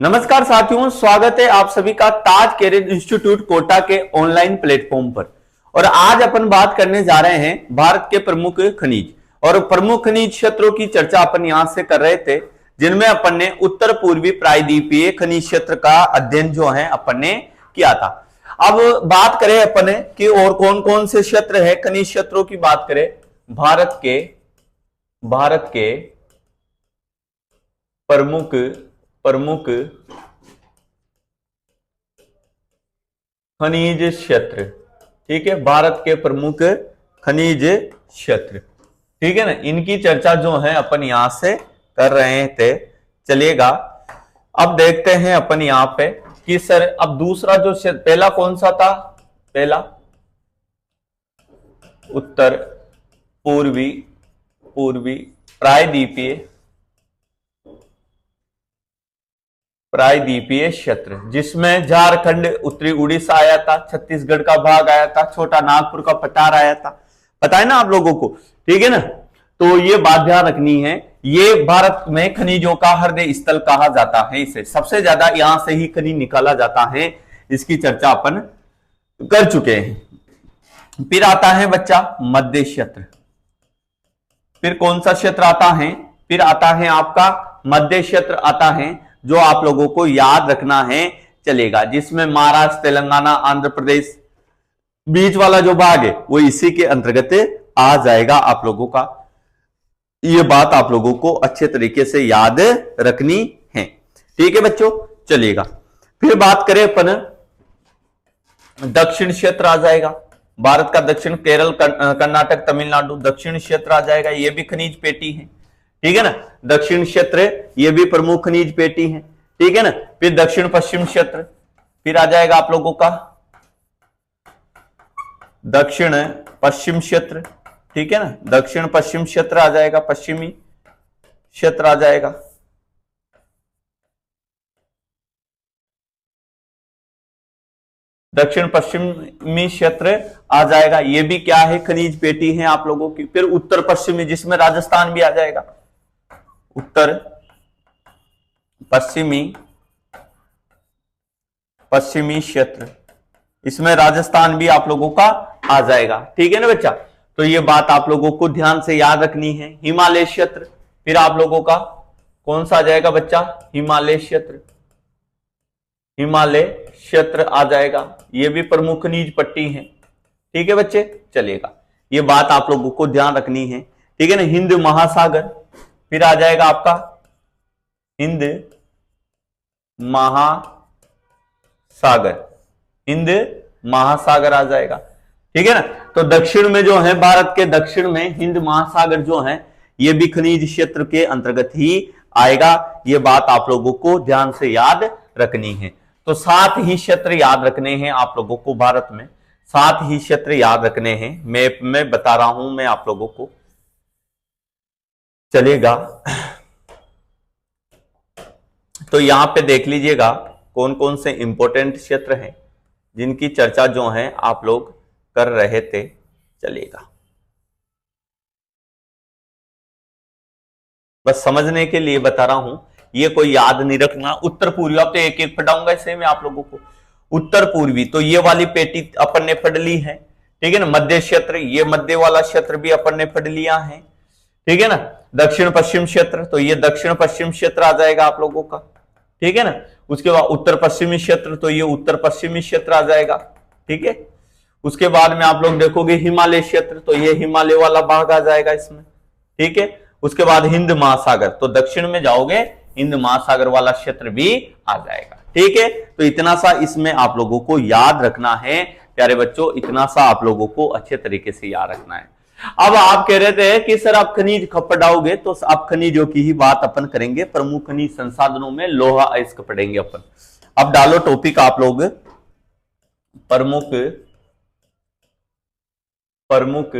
नमस्कार साथियों, स्वागत है आप सभी का ताज कैरियर इंस्टीट्यूट कोटा के ऑनलाइन प्लेटफॉर्म पर। और आज अपन बात करने जा रहे हैं भारत के प्रमुख खनिज और प्रमुख खनिज क्षेत्रों की चर्चा अपन यहां से कर रहे थे, जिनमें अपन ने उत्तर पूर्वी प्रायद्वीपीय खनिज क्षेत्र का अध्ययन जो है अपन ने किया था। अब बात करें अपन कि और कौन कौन से क्षेत्र है खनिज क्षेत्रों की बात करें। भारत के प्रमुख प्रमुख खनिज क्षेत्र, ठीक है, भारत के प्रमुख खनिज क्षेत्र, ठीक है ना, इनकी चर्चा जो है अपन यहां से कर रहे थे। चलिएगा अब देखते हैं अपन यहां पे कि सर अब दूसरा जो पहला कौन सा था। पहला उत्तर पूर्वी पूर्वी प्रायद्वीपीय प्रायद्वीपीय क्षेत्र, जिसमें झारखंड, उत्तरी उड़ीसा आया था, छत्तीसगढ़ का भाग आया था, छोटा नागपुर का पठार आया था। पता है ना आप लोगों को, ठीक है ना। तो ये बात ध्यान रखनी है, ये भारत में खनिजों का हृदय स्थल कहा जाता है। इसे सबसे ज्यादा यहां से ही खनिज निकाला जाता है, इसकी चर्चा अपन कर चुके हैं। फिर आता है बच्चा मध्य क्षेत्र। फिर कौन सा क्षेत्र आता है? फिर आता है आपका मध्य क्षेत्र आता है, जो आप लोगों को याद रखना है चलेगा, जिसमें महाराष्ट्र, तेलंगाना, आंध्र प्रदेश, बीच वाला जो भाग है वो इसी के अंतर्गत आ जाएगा आप लोगों का। ये बात आप लोगों को अच्छे तरीके से याद रखनी है, ठीक है बच्चों। चलिएगा फिर बात करें अपन, दक्षिण क्षेत्र आ जाएगा। भारत का दक्षिण, केरल, कर्नाटक, तमिलनाडु, दक्षिण क्षेत्र आ जाएगा। ये भी खनिज पेटी है, ठीक है ना। दक्षिण क्षेत्र ये भी प्रमुख खनिज पेटी है, ठीक है ना। फिर दक्षिण पश्चिम क्षेत्र फिर आ जाएगा आप लोगों का दक्षिण पश्चिम क्षेत्र, ठीक है ना। दक्षिण पश्चिम क्षेत्र आ जाएगा, पश्चिमी क्षेत्र आ जाएगा। दक्षिण पश्चिमी क्षेत्र आ जाएगा। ये भी क्या है? खनिज पेटी है आप लोगों की। फिर उत्तर पश्चिमी, जिसमें राजस्थान भी आ जाएगा। उत्तर पश्चिमी क्षेत्र, इसमें राजस्थान भी आप लोगों का आ जाएगा, ठीक है ना बच्चा। तो ये बात आप लोगों को ध्यान से याद रखनी है। हिमालय क्षेत्र फिर आप लोगों का कौन सा आ जाएगा बच्चा? हिमालय क्षेत्र। हिमालय क्षेत्र आ जाएगा। ये भी प्रमुख खनिज पट्टी है, ठीक है बच्चे। चलिएगा ये बात आप लोगों को ध्यान रखनी है, ठीक है ना। हिंद महासागर फिर आ जाएगा आपका हिंद महासागर। हिंद महासागर आ जाएगा, ठीक है ना। तो दक्षिण में जो है, भारत के दक्षिण में हिंद महासागर जो है, ये भी खनिज क्षेत्र के अंतर्गत ही आएगा। ये बात आप लोगों को ध्यान से याद रखनी है। तो 7 ही क्षेत्र याद रखने हैं आप लोगों को। भारत में 7 ही क्षेत्र याद रखने हैं, मैप में बता रहा हूं मैं आप लोगों को। चलेगा तो यहां पे देख लीजिएगा कौन कौन से इंपॉर्टेंट क्षेत्र हैं जिनकी चर्चा जो है आप लोग कर रहे थे। चलिएगा बस समझने के लिए बता रहा हूं, ये कोई याद नहीं रखना। उत्तर पूर्वी अब तो एक एक पढ़ाऊंगा इसे मैं आप लोगों को। उत्तर पूर्वी तो ये वाली पेटी अपन ने पढ़ ली है, ठीक है ना। मध्य क्षेत्र, ये मध्य वाला क्षेत्र भी अपन ने पढ़ लिया है, ठीक है ना। दक्षिण पश्चिम क्षेत्र, तो ये दक्षिण पश्चिम क्षेत्र आ जाएगा आप लोगों का, ठीक है ना। उसके बाद उत्तर पश्चिमी क्षेत्र, तो ये उत्तर पश्चिमी क्षेत्र आ जाएगा, ठीक है। उसके बाद में आप लोग देखोगे हिमालय क्षेत्र, तो ये हिमालय वाला भाग आ जाएगा इसमें, ठीक है। उसके बाद हिंद महासागर, तो दक्षिण में जाओगे हिंद महासागर वाला क्षेत्र भी आ जाएगा, ठीक है। तो इतना सा इसमें आप लोगों को याद रखना है प्यारे बच्चों, इतना सा आप लोगों को अच्छे तरीके से याद रखना है। अब आप कह रहे थे कि सर आप खनिज पढ़ाओगे, तो आप खनिजों की ही बात अपन करेंगे। प्रमुख खनिज संसाधनों में लोहा अयस्क पढ़ेंगे अपन। अब डालो टॉपिक आप लोग, प्रमुख प्रमुख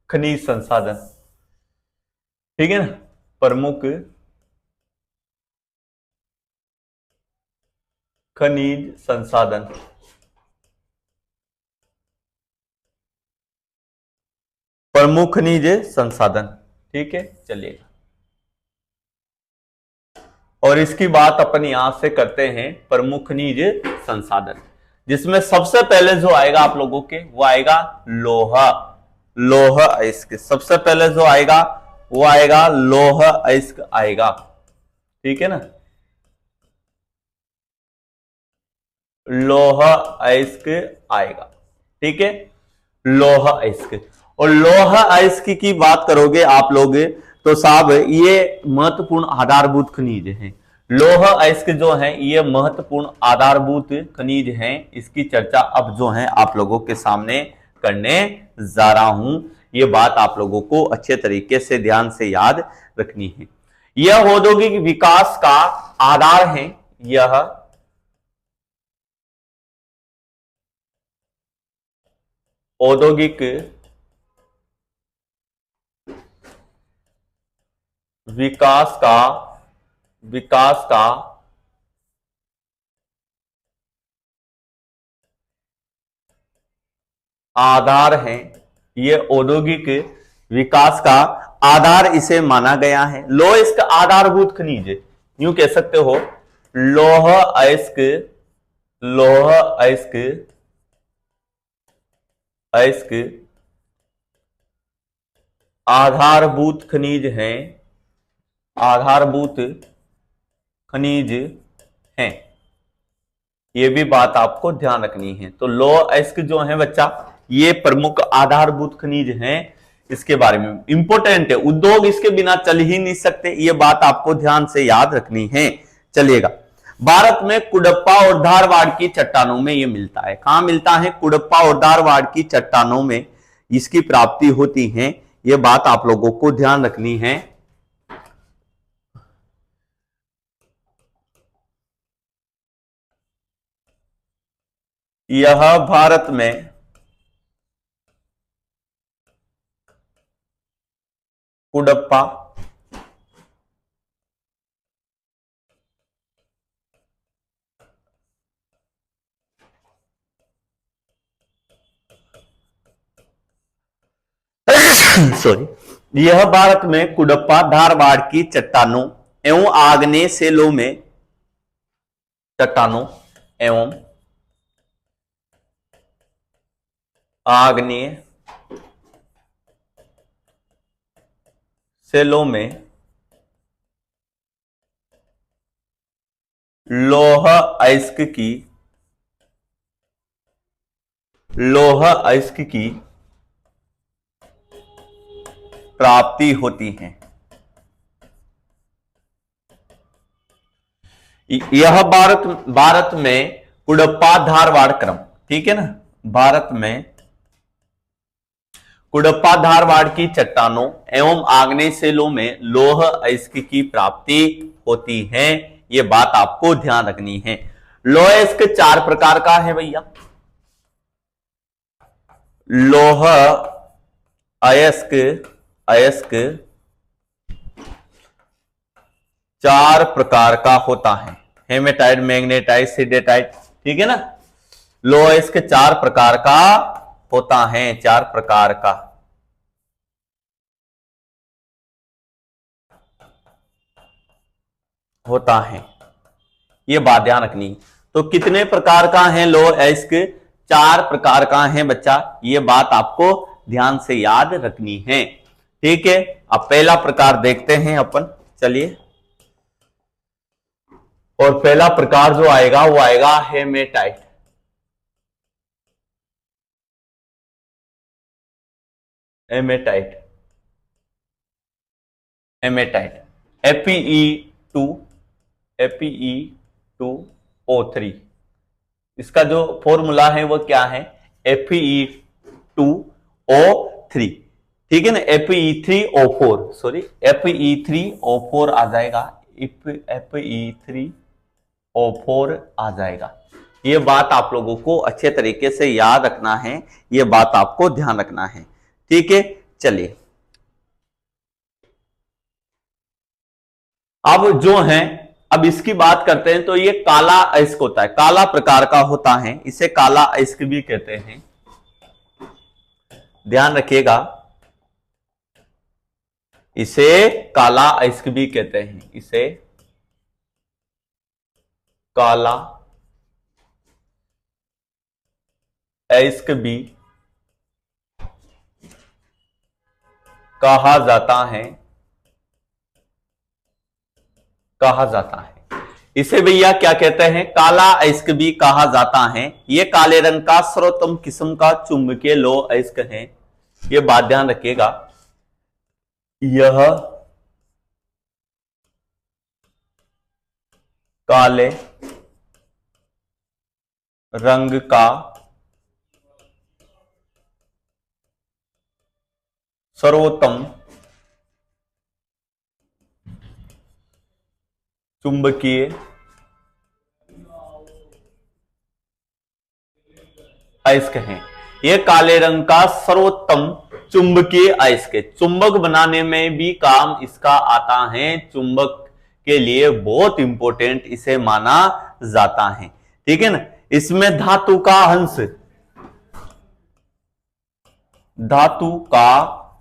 खनिज संसाधन, ठीक है ना। प्रमुख खनिज संसाधन, प्रमुख खनिज संसाधन, ठीक है। चलिएगा और इसकी बात अपन यहां से करते हैं प्रमुख खनिज संसाधन, जिसमें सबसे पहले जो आएगा आप लोगों के वो आएगा लौह। लौह अयस्क सबसे पहले जो आएगा वो आएगा लौह अयस्क आएगा, ठीक है ना। लौह अयस्क आएगा, ठीक है, लौह अयस्क। और लौह अयस्क की बात करोगे आप लोग तो साहब ये महत्वपूर्ण आधारभूत खनिज हैं। लौह अयस्क जो है ये महत्वपूर्ण आधारभूत खनिज हैं। इसकी चर्चा अब जो है आप लोगों के सामने करने जा रहा हूं। ये बात आप लोगों को अच्छे तरीके से ध्यान से याद रखनी है। यह औद्योगिक विकास का आधार है। यह औद्योगिक विकास का आधार है। यह औद्योगिक विकास का आधार इसे माना गया है। लौह अयस्क आधारभूत खनिज, यूं कह सकते हो लौह अयस्क आधारभूत खनिज हैं, आधारभूत खनिज हैं। ये भी बात आपको ध्यान रखनी है। तो लौह अयस्क जो है बच्चा ये प्रमुख आधारभूत खनिज हैं। इसके बारे में इंपॉर्टेंट है, उद्योग इसके बिना चल ही नहीं सकते, ये बात आपको ध्यान से याद रखनी है। चलिएगा, भारत में कुडप्पा और धारवाड़ की चट्टानों में ये मिलता है। कहां मिलता है? कुडप्पा और धारवाड़ की चट्टानों में इसकी प्राप्ति होती है। ये बात आप लोगों को ध्यान रखनी है। यह भारत में कुडप्पा सॉरी, यह भारत में कुडप्पा धारवाड़ की चट्टानों एवं आग्नेय सेलों में चट्टानों एवं आग्नेय सेलों में लौह अयस्क की प्राप्ति होती है। यह भारत में कुडप्पा धारवाड़ क्रम, ठीक है ना, भारत में कुडप्पा धारवाड़ की चट्टानों एवं आग्नेय सेलों में लौह अयस्क की प्राप्ति होती है। यह बात आपको ध्यान रखनी है। लौह अयस्क 4 प्रकार का है भैया। लौह अयस्क 4 प्रकार का होता है। हेमेटाइट, मैग्नेटाइट, सिडेटाइट, ठीक है ना। लौह अयस्क 4 प्रकार का होता है, 4 प्रकार का होता है। यह बात ध्यान रखनी। तो कितने प्रकार का है लौह अयस्क? 4 प्रकार का है बच्चा। यह बात आपको ध्यान से याद रखनी है, ठीक है। अब पहला प्रकार देखते हैं अपन, चलिए। और पहला प्रकार जो आएगा वो आएगा हेमेटाइट। Haematite Fe2O3। इसका जो फॉर्मूला है वो क्या है? Fe2O3, ठीक है ना। Fe3O4, सॉरी, Fe3O4 आ जाएगा। Fe3O4 आ जाएगा। ये बात आप लोगों को अच्छे तरीके से याद रखना है, ये बात आपको ध्यान रखना है, ठीक है। चलिए, अब जो है, अब इसकी बात करते हैं। तो ये काला अयस्क होता है, काला प्रकार का होता है, इसे काला अयस्क भी कहते हैं। ध्यान रखिएगा, इसे काला अयस्क भी कहते हैं, इसे काला अयस्क भी कहा जाता है, कहा जाता है। इसे भैया क्या कहते हैं? काला अयस्क भी कहा जाता है। यह काले रंग का सर्वोत्तम किस्म का चुंबकीय लौह अयस्क है। यह बात ध्यान रखिएगा, यह काले रंग का सर्वोत्तम चुंबकीय अयस्क है। यह काले रंग का सर्वोत्तम चुंबकीय अयस्क है। चुंबक बनाने में भी काम इसका आता है। चुंबक के लिए बहुत इंपॉर्टेंट इसे माना जाता है। ठीक है ना। इसमें धातु का अंश, धातु का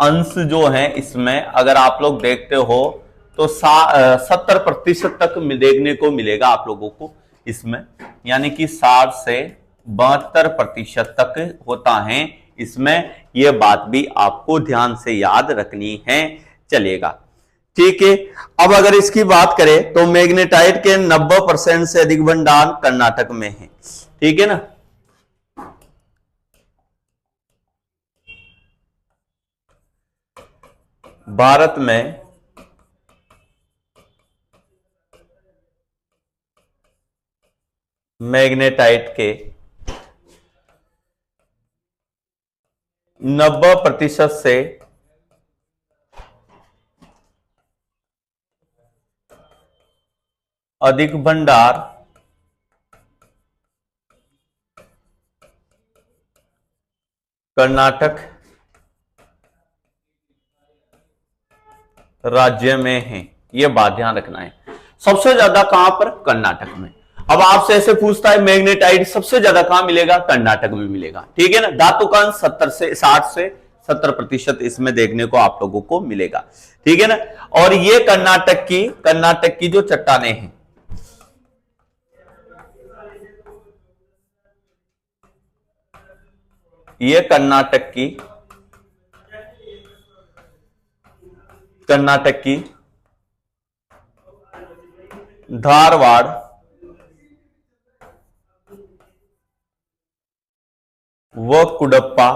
अंश जो है इसमें अगर आप लोग देखते हो तो 70% तक देखने को मिलेगा आप लोगों को इसमें, यानी कि 60 से 72% तक होता है इसमें। यह बात भी आपको ध्यान से याद रखनी है। चलेगा, ठीक है। अब अगर इसकी बात करें तो मैग्नेटाइट के 90% से अधिक भंडार कर्नाटक में है। ठीक है ना। भारत में मैग्नेटाइट के 90% से अधिक भंडार कर्नाटक राज्य में है। यह बात ध्यान रखना है। सबसे ज्यादा कहां पर? कर्नाटक में। अब आपसे ऐसे पूछता है मैग्नेटाइट सबसे ज्यादा कहां मिलेगा? कर्नाटक में मिलेगा। ठीक है ना। धातु का अंश 60 से 70% इसमें देखने को आप लोगों को मिलेगा। ठीक है ना। और ये कर्नाटक की जो चट्टानें हैं, ये कर्नाटक की धारवाड़ व कुडप्पा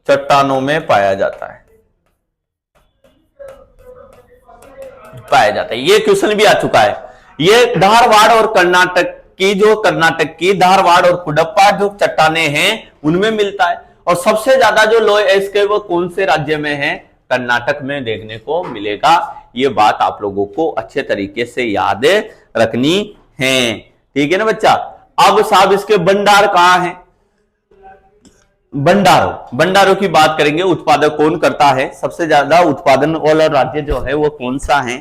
चट्टानों में पाया जाता है। ये क्वेश्चन भी आ चुका है। ये धारवाड़ और कर्नाटक की धारवाड़ और कुडप्पा जो चट्टानें हैं उनमें मिलता है। और सबसे ज्यादा जो लौह अयस्क है वो कौन से राज्य में है? कर्नाटक में देखने को मिलेगा। ये बात आप लोगों को अच्छे तरीके से याद रखनी है। ठीक है ना बच्चा। अब साहब इसके भंडार कहां है? भंडारों की बात करेंगे। उत्पादन कौन करता है? सबसे ज्यादा उत्पादन वाला राज्य जो है वो कौन सा है?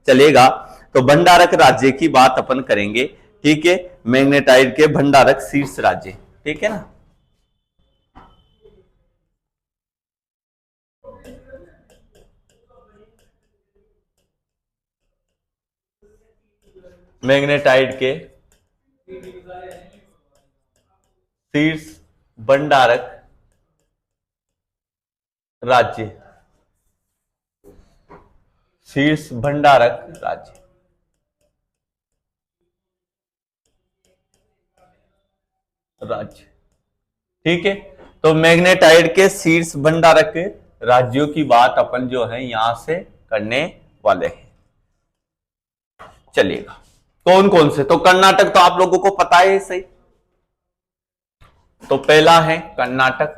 चलेगा। तो भंडारक राज्य की बात अपन करेंगे। ठीक है। मैग्नेटाइट के भंडारक शीर्ष राज्य। ठीक है ना। मैग्नेटाइट के शीर्ष भंडारक राज्य, शीर्ष भंडारक राज्य। ठीक है। तो मैग्नेटाइट के शीर्ष भंडारक राज्यों की बात अपन जो है यहां से करने वाले हैं। चलिएगा। कौन कौन से? तो कर्नाटक तो आप लोगों को पता है सही। तो पहला है कर्नाटक,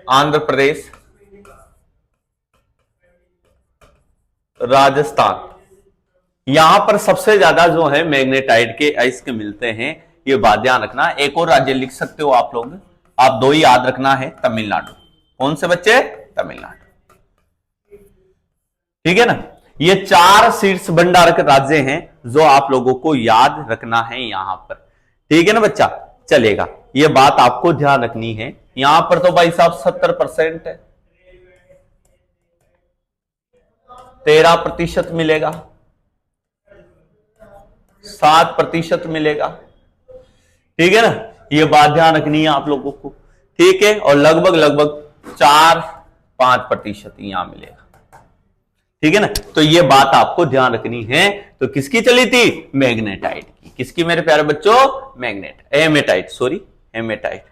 आंध्र प्रदेश, राजस्थान। यहां पर सबसे ज्यादा जो है मैग्नेटाइट के अयस्क मिलते हैं। ये बात ध्यान रखना। एक और राज्य लिख सकते हो आप लोग। आप दो ही याद रखना है। तमिलनाडु। कौन से बच्चे? तमिलनाडु। ठीक है ना। ये 4 शीर्ष भंडारक राज्य हैं जो आप लोगों को याद रखना है यहां पर। ठीक है ना बच्चा, चलेगा, ये बात आपको ध्यान रखनी है। यहां पर तो भाई साहब 70% है, 13% मिलेगा, 7% मिलेगा। ठीक है ना, ये बात ध्यान रखनी है आप लोगों को। ठीक है, और लगभग लगभग 4-5% यहां मिलेगा। ठीक है ना, तो ये बात आपको ध्यान रखनी है। तो किसकी चली थी? मैग्नेटाइट की। किसकी मेरे प्यारे बच्चों? Hematite, sorry, hematite.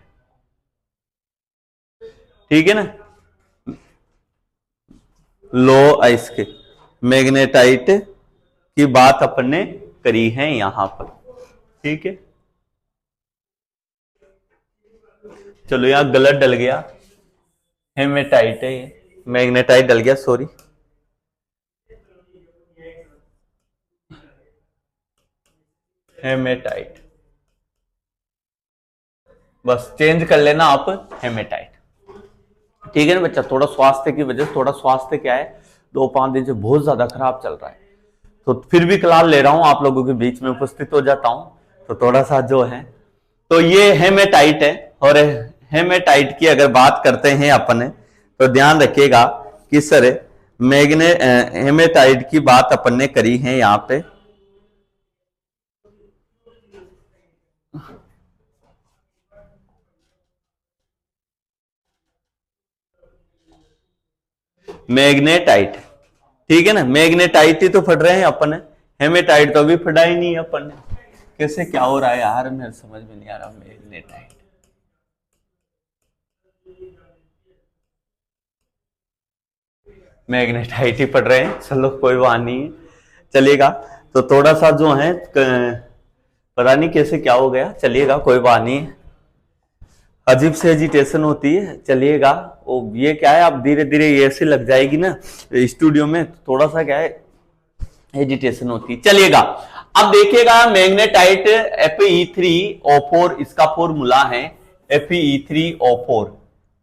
ठीक है ना, लो आइस के मैग्नेटाइट की बात अपन ने करी है यहां पर। ठीक है, चलो यहां गलत डल गया, हेमेटाइट है ये, मैग्नेटाइट डल गया, सॉरी। हेमेटाइट, बस चेंज कर लेना आप, हेमेटाइट। ठीक है ना बच्चा, थोड़ा स्वास्थ्य की वजह से, थोड़ा स्वास्थ्य क्या है, 2-5 दिन से बहुत ज्यादा खराब चल रहा है, तो फिर भी क्लास ले रहा हूं, आप लोगों के बीच में उपस्थित हो जाता हूं, तो थोड़ा सा जो है, तो ये हेमेटाइट है। और हेमेटाइट की अगर बात करते हैं अपन, तो ध्यान रखिएगा कि सर हेमेटाइट की बात अपन ने करी है यहां पे। मैग्नेटाइट, ठीक है ना, मैग्नेटाइट ही तो पढ़ रहे हैं अपन, हेमेटाइट तो अभी पढ़ा ही नहीं है अपन ने। कैसे क्या हो रहा है यार, मेरे समझ में नहीं आ रहा। मैग्नेटाइट, मैग्नेटाइट ही पढ़ रहे हैं, चलो कोई बात नहीं, चलेगा। तो थोड़ा सा जो है पता नहीं कैसे क्या हो गया, चलिएगा कोई बात नहीं, अजीब से एजिटेशन होती है, चलिएगा। वो ये क्या है, अब धीरे धीरे ये ऐसे लग जाएगी ना स्टूडियो में, थोड़ा सा क्या है एजिटेशन होती है, चलिएगा। अब देखिएगा मैग्नेटाइट Fe3O4 इसका फॉर्मूला है, Fe3O4,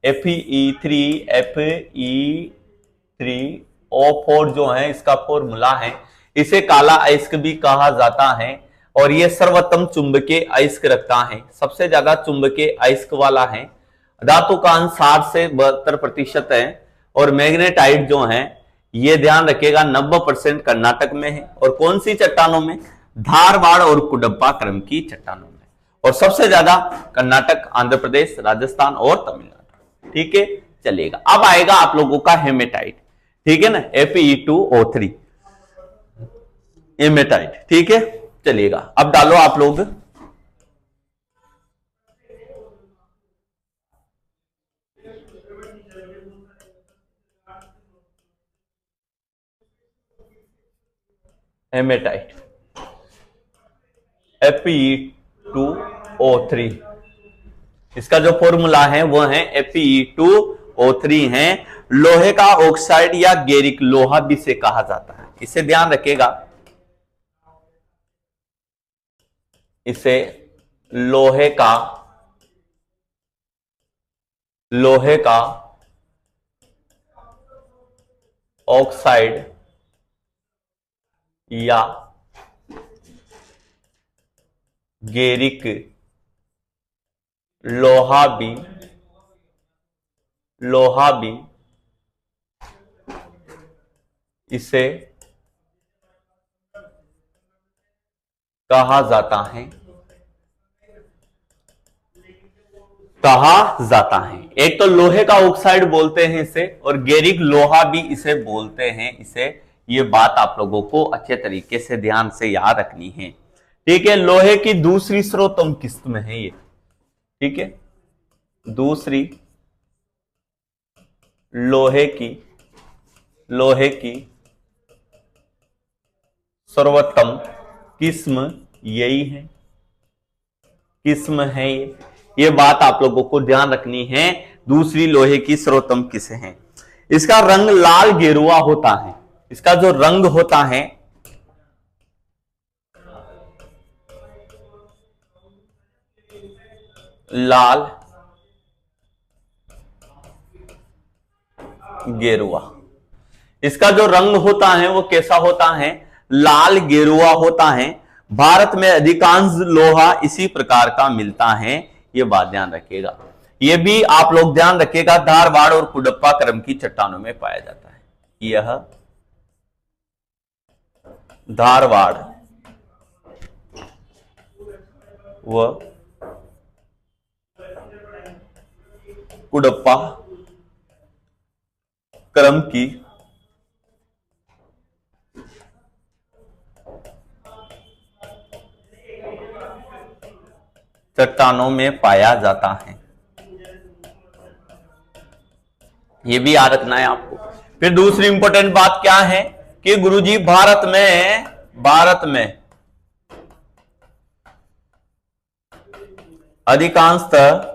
Fe3O4 जो है इसका फॉर्मूला है। इसे काला अयस्क भी कहा जाता है, और यह सर्वोत्तम चुंबकीय अयस्क रखता है, सबसे ज्यादा चुंबकीय अयस्क वाला है। धातु का अंश 60 से 72% है। और मैग्नेटाइट जो है ये ध्यान रखिएगा 90% कर्नाटक में है, और कौन सी चट्टानों में? धारवाड़ और कुडप्पा क्रम की चट्टानों में, और सबसे ज्यादा कर्नाटक, आंध्र प्रदेश, राजस्थान और तमिलनाडु। ठीक है, चलेगा। अब आएगा आप लोगों का हेमेटाइट, ठीक है ना, Fe2O3 हेमेटाइट। ठीक है, चलिएगा, अब डालो आप लोग। हेमेटाइट Fe2O3, इसका जो फॉर्मूला है वो है Fe2O3 है। लोहे का ऑक्साइड या गेरिक लोहा भी से कहा जाता है, इसे ध्यान रखिएगा, इसे लोहे का ऑक्साइड या गेरिक लोहा भी इसे कहा जाता है, एक तो लोहे का ऑक्साइड बोलते हैं इसे, और गेरिक लोहा भी इसे बोलते हैं इसे। ये बात आप लोगों को अच्छे तरीके से ध्यान से याद रखनी है। ठीक है, लोहे की दूसरी सर्वोत्तम किस्म है ये। ठीक है, दूसरी लोहे की सर्वोत्तम किस्म यही है, किस्म है ये बात आप लोगों को ध्यान रखनी है। दूसरी लोहे की सर्वोत्तम किस्म है। इसका रंग लाल गेरुआ होता है, इसका जो रंग होता है लाल गेरुआ, इसका जो रंग होता है वो कैसा होता है, लाल गेरुआ होता है। भारत में अधिकांश लोहा इसी प्रकार का मिलता है, ये बात ध्यान रखिएगा। ये भी आप लोग ध्यान रखिएगा, धारवाड़ और कुडप्पा क्रम की चट्टानों में पाया जाता है। यह धारवाड़ व कुडप्पा क्रम की चट्टानों में पाया जाता है। ये भी याद रखना है आपको। फिर दूसरी इंपॉर्टेंट बात क्या है कि गुरुजी भारत में अधिकांशतः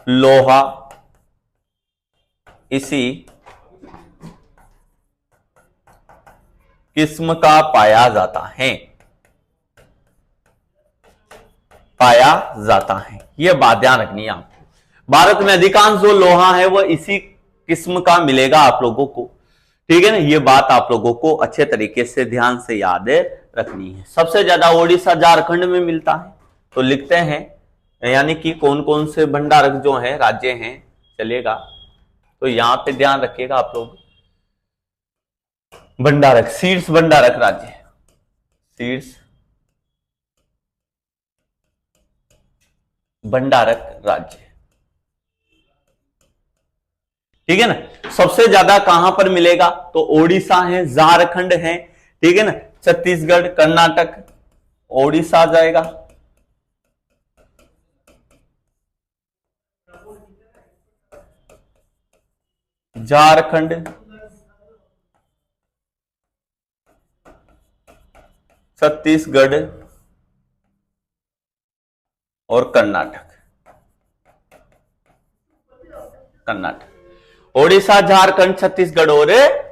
लोहा इसी किस्म का पाया जाता है, यह बात ध्यान रखनी है आपको। भारत में अधिकांश जो लोहा है वह इसी किस्म का मिलेगा आप लोगों को, ठीक है ना। यह बात आप लोगों को अच्छे तरीके से ध्यान से याद रखनी है। सबसे ज्यादा ओडिशा झारखंड में मिलता है, तो लिखते हैं, यानी कि कौन कौन से भंडारक जो है राज्य हैं, चलेगा, तो यहां पे ध्यान रखिएगा आप लोग। भंडारक, शीर्ष भंडारक राज्य, शीर्ष भंडारक राज्य, ठीक है ना। सबसे ज्यादा कहां पर मिलेगा, तो ओडिशा है, झारखंड है, ठीक है ना, छत्तीसगढ़, कर्नाटक, ओडिशा जाएगा, झारखंड, छत्तीसगढ़ और कर्नाटक। ओडिशा, झारखंड, छत्तीसगढ़ और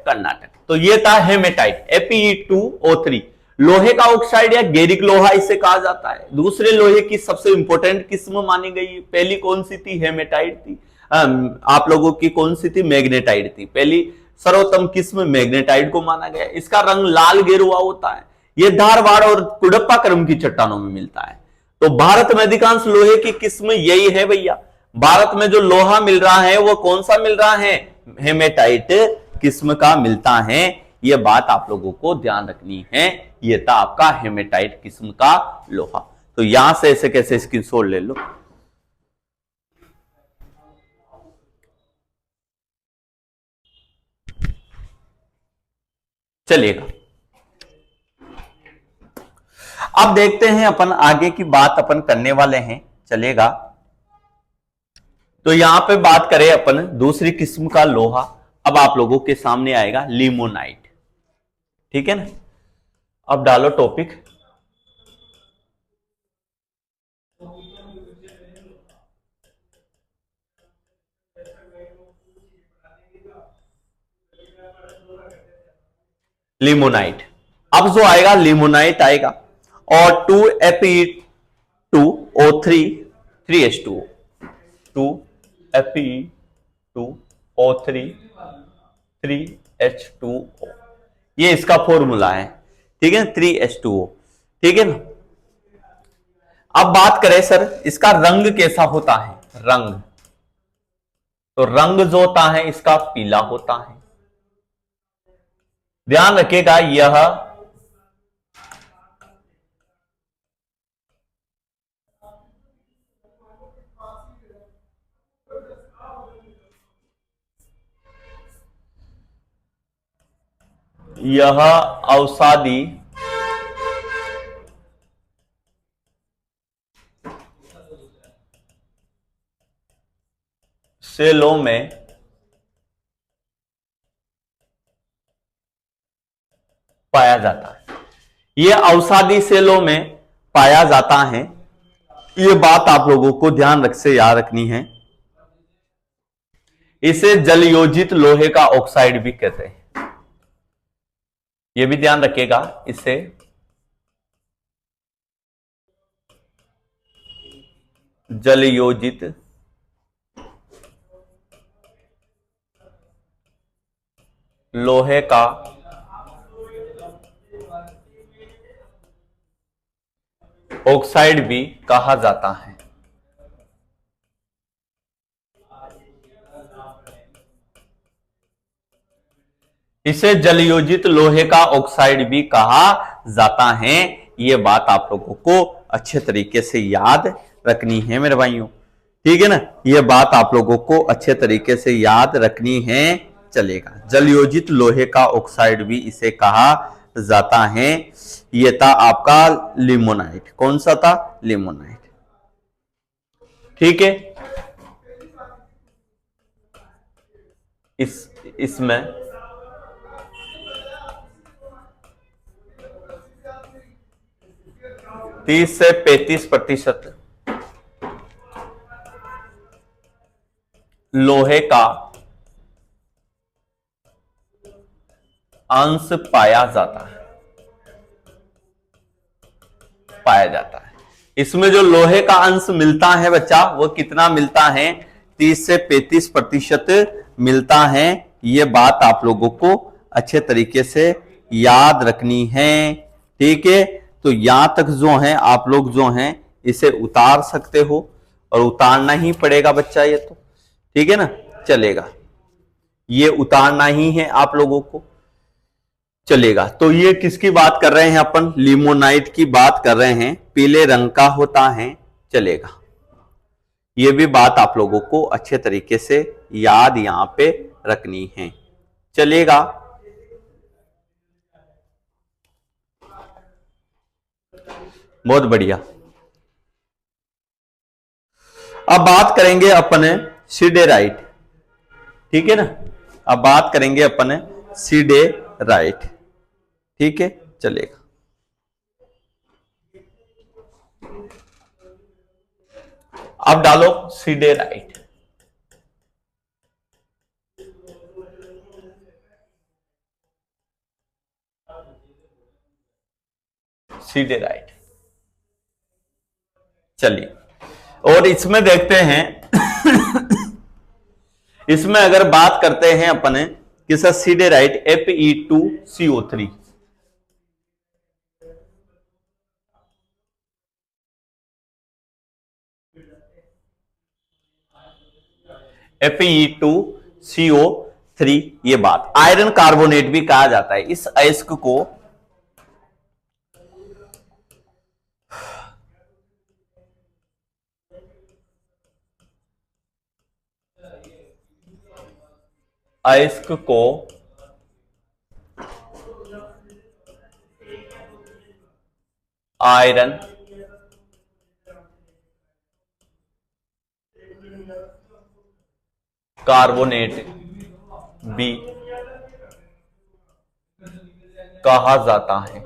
कर्नाटक। तो ये था हेमेटाइट Fe2O3, लोहे का ऑक्साइड या गेरिक लोहा इसे कहा जाता है। दूसरे लोहे की सबसे इंपॉर्टेंट किस्म मानी गई। पहली कौन सी थी, हेमेटाइट थी। आप लोगों की कौन सी थी, मैग्नेटाइट थी। पहली सर्वोत्तम किस्म मैग्नेटाइट को माना गया। इसका रंग लाल गेरुआ होता है। यह धारवाड़ और कुडप्पा क्रम की चट्टानों में मिलता है। तो भारत में अधिकांश लोहे की किस्म यही है भैया। भारत में जो लोहा मिल रहा है वो कौन सा मिल रहा है, हेमेटाइट किस्म का मिलता है। यह बात आप लोगों को ध्यान रखनी है। यह था आपका हेमेटाइट किस्म का लोहा। तो यहां से ऐसे कैसे स्क्रीनशॉट ले लो, चलिएगा। अब देखते हैं अपन आगे की बात अपन करने वाले हैं, चलेगा। तो यहां पे बात करें अपन दूसरी किस्म का लोहा। अब आप लोगों के सामने आएगा लिमोनाइट, ठीक है ना। अब डालो टॉपिक, लिमोनाइट। अब जो आएगा लिमोनाइट आएगा, और 2Fe2O3 3H2O, 2Fe2O3 3H2O, ये इसका फॉर्मूला है, ठीक है, 3H2O, ठीक है ना। अब बात करें सर इसका रंग कैसा होता है, रंग, तो रंग जो होता है इसका पीला होता है। ध्यान रखिएगा, यह अवसादी सेलों में पाया जाता है। यह अवसादी सेलों में पाया जाता है। यह बात आप लोगों को ध्यान रख से याद रखनी है। इसे जलयोजित लोहे का ऑक्साइड भी कहते हैं। यह भी ध्यान रखिएगा, इसे जलयोजित लोहे का ऑक्साइड भी कहा जाता है। इसे जलयोजित लोहे का ऑक्साइड भी कहा जाता है। ये बात आप लोगों को अच्छे तरीके से याद रखनी है मेरे भाइयों, ठीक है ना। ये बात आप लोगों को अच्छे तरीके से याद रखनी है। चलेगा, जलयोजित लोहे का ऑक्साइड भी इसे कहा जाता है। ये था आपका लिमोनाइट। कौन सा था? लिमोनाइट, ठीक है। इसमें 30 से 35% लोहे का अंश पाया जाता है। इसमें जो लोहे का अंश मिलता है बच्चा, वो कितना मिलता है? 30 से 35% मिलता है। ये बात आप लोगों को अच्छे तरीके से याद रखनी है, ठीक है। तो यहां तक जो है आप लोग जो हैं इसे उतार सकते हो, और उतारना ही पड़ेगा बच्चा ये तो, ठीक है ना। चलेगा, ये उतारना ही है आप लोगों को। चलेगा, तो ये किसकी बात कर रहे हैं अपन? लिमोनाइट की बात कर रहे हैं, पीले रंग का होता है। चलेगा, ये भी बात आप लोगों को अच्छे तरीके से याद यहां पे रखनी है। चलेगा, बहुत बढ़िया। अब बात करेंगे अपने सिडेराइट, ठीक है ना। अब बात करेंगे अपने सिडेराइट, ठीक है। चलेगा, अब डालो सिडेराइट। सिडेराइट, चलिए, और इसमें देखते हैं इसमें अगर बात करते हैं अपने कि सर सिडेराइट Fe2CO3, Fe2CO3, ये बात आयरन कार्बोनेट भी कहा जाता है। इस अयस्क को आयरन कार्बोनेट भी कहा जाता है।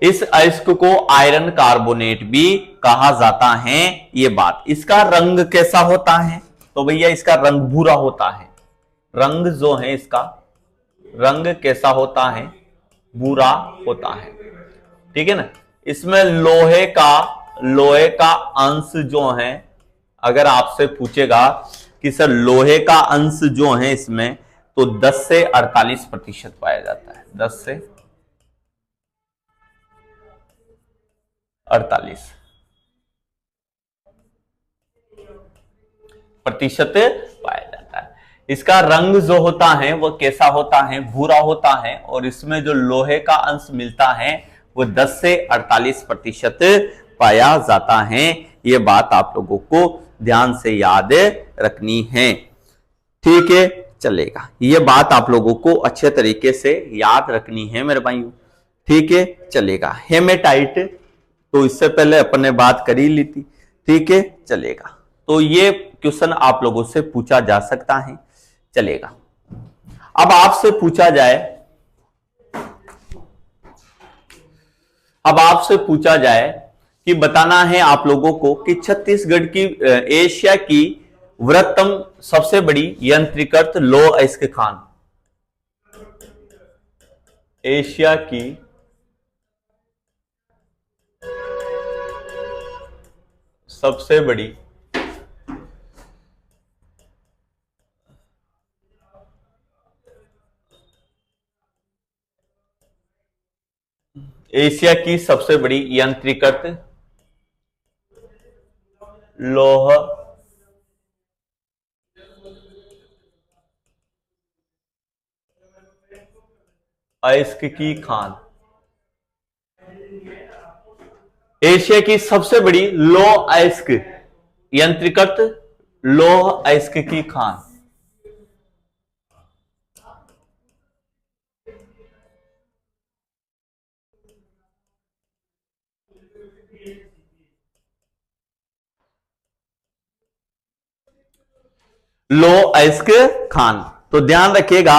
इस अयस्क को आयरन कार्बोनेट भी कहा जाता है। ये बात, इसका रंग कैसा होता है? तो भैया इसका रंग भूरा होता है। रंग जो है इसका रंग कैसा होता है? भूरा होता है, ठीक है ना। इसमें लोहे का अंश जो है, अगर आपसे पूछेगा कि सर लोहे का अंश जो है इसमें, तो 10 से 48% पाया जाता है। 10 से 48% पाया जाता है। इसका रंग जो होता है वो कैसा होता है? भूरा होता है। और इसमें जो लोहे का अंश मिलता है वो 10 से 48% पाया जाता है। ये बात आप लोगों को ध्यान से याद रखनी है, ठीक है। चलेगा, ये बात आप लोगों को अच्छे तरीके से याद रखनी है मेरे भाइयों, ठीक है। चलेगा, हेमेटाइट तो इससे पहले अपन ने बात कर ही ली थी, ठीक है। चलेगा, तो ये क्वेश्चन आप लोगों से पूछा जा सकता है। चलेगा, अब आपसे पूछा जाए कि बताना है आप लोगों को कि छत्तीसगढ़ की एशिया की वृहत्तम सबसे बड़ी यंत्रीकृत लौह अयस्क खान, एशिया की सबसे बड़ी एशिया की सबसे बड़ी यंत्रीकृत लौह अयस्क की खान। एशिया की सबसे बड़ी लौह अयस्क यंत्रीकृत लौह अयस्क की खान। लौह अयस्क खान। तो ध्यान रखिएगा,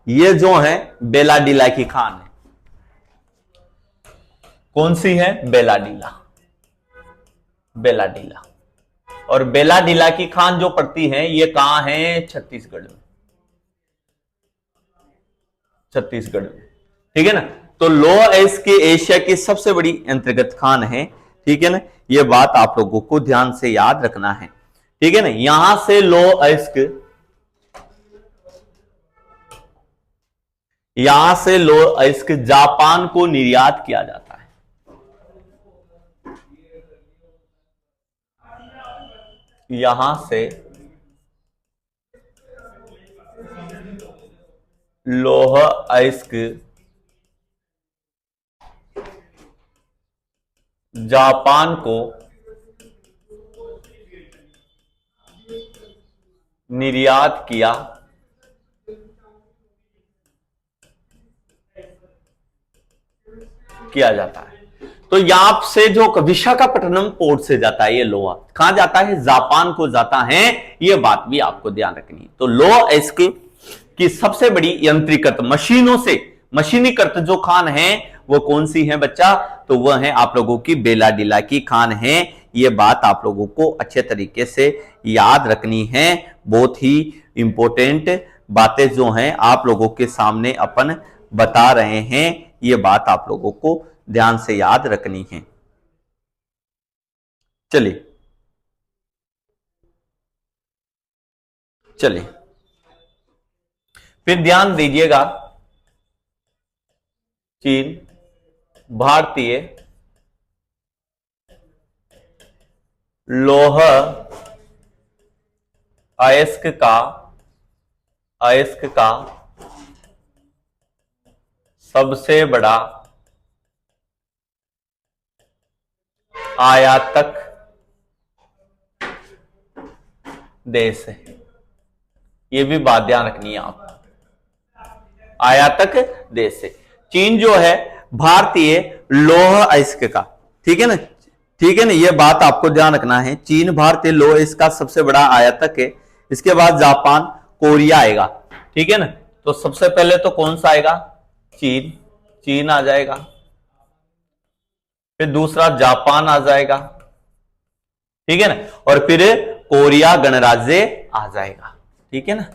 ये जो है बेलाडीला की खान है। कौन सी है? बेलाडीला। बेलाडीला। और बेलाडीला की खान जो पड़ती है ये कहां है? छत्तीसगढ़ में। छत्तीसगढ़ में, ठीक है ना। तो लौह अयस्क एशिया की सबसे बड़ी अंतर्गत खान है, ठीक है ना। ये बात आप लोगों को ध्यान से याद रखना है, ठीक है ना। यहां से लौह अयस्क, यहां से लौह अयस्क जापान को निर्यात किया जाता है। यहां से लौह अयस्क जापान को निर्यात किया जाता है। तो यहां से जो विशाखापट्टनम पोर्ट से जाता है ये लोहा, कहां जाता है? जापान को जाता है। ये बात भी आपको ध्यान रखनी है। तो लौह अयस्क की सबसे बड़ी यंत्रीकृत मशीनों से मशीनीकृत जो खान है वो कौन सी है बच्चा? तो वह है आप लोगों की बेलाडीला की खान है। ये बात आप लोगों को अच्छे तरीके से याद रखनी है। बहुत ही इंपॉर्टेंट बातें जो हैं आप लोगों के सामने अपन बता रहे हैं, ये बात आप लोगों को ध्यान से याद रखनी है। चलिए चलिए फिर ध्यान दीजिएगा, चीन भारतीय लौह अयस्क का सबसे बड़ा आयातक देश है। यह भी बात ध्यान रखनी है आप, आयातक देश है चीन जो है भारतीय लौह अयस्क का, ठीक है ना। ठीक है ना, यह बात आपको ध्यान रखना है। चीन भारतीय लौह अयस्क का सबसे बड़ा आयातक है। इसके बाद जापान, कोरिया आएगा, ठीक है ना। तो सबसे पहले तो कौन सा आएगा? चीन, चीन आ जाएगा। फिर दूसरा जापान आ जाएगा, ठीक है ना। और फिर कोरिया गणराज्य आ जाएगा, ठीक है ना।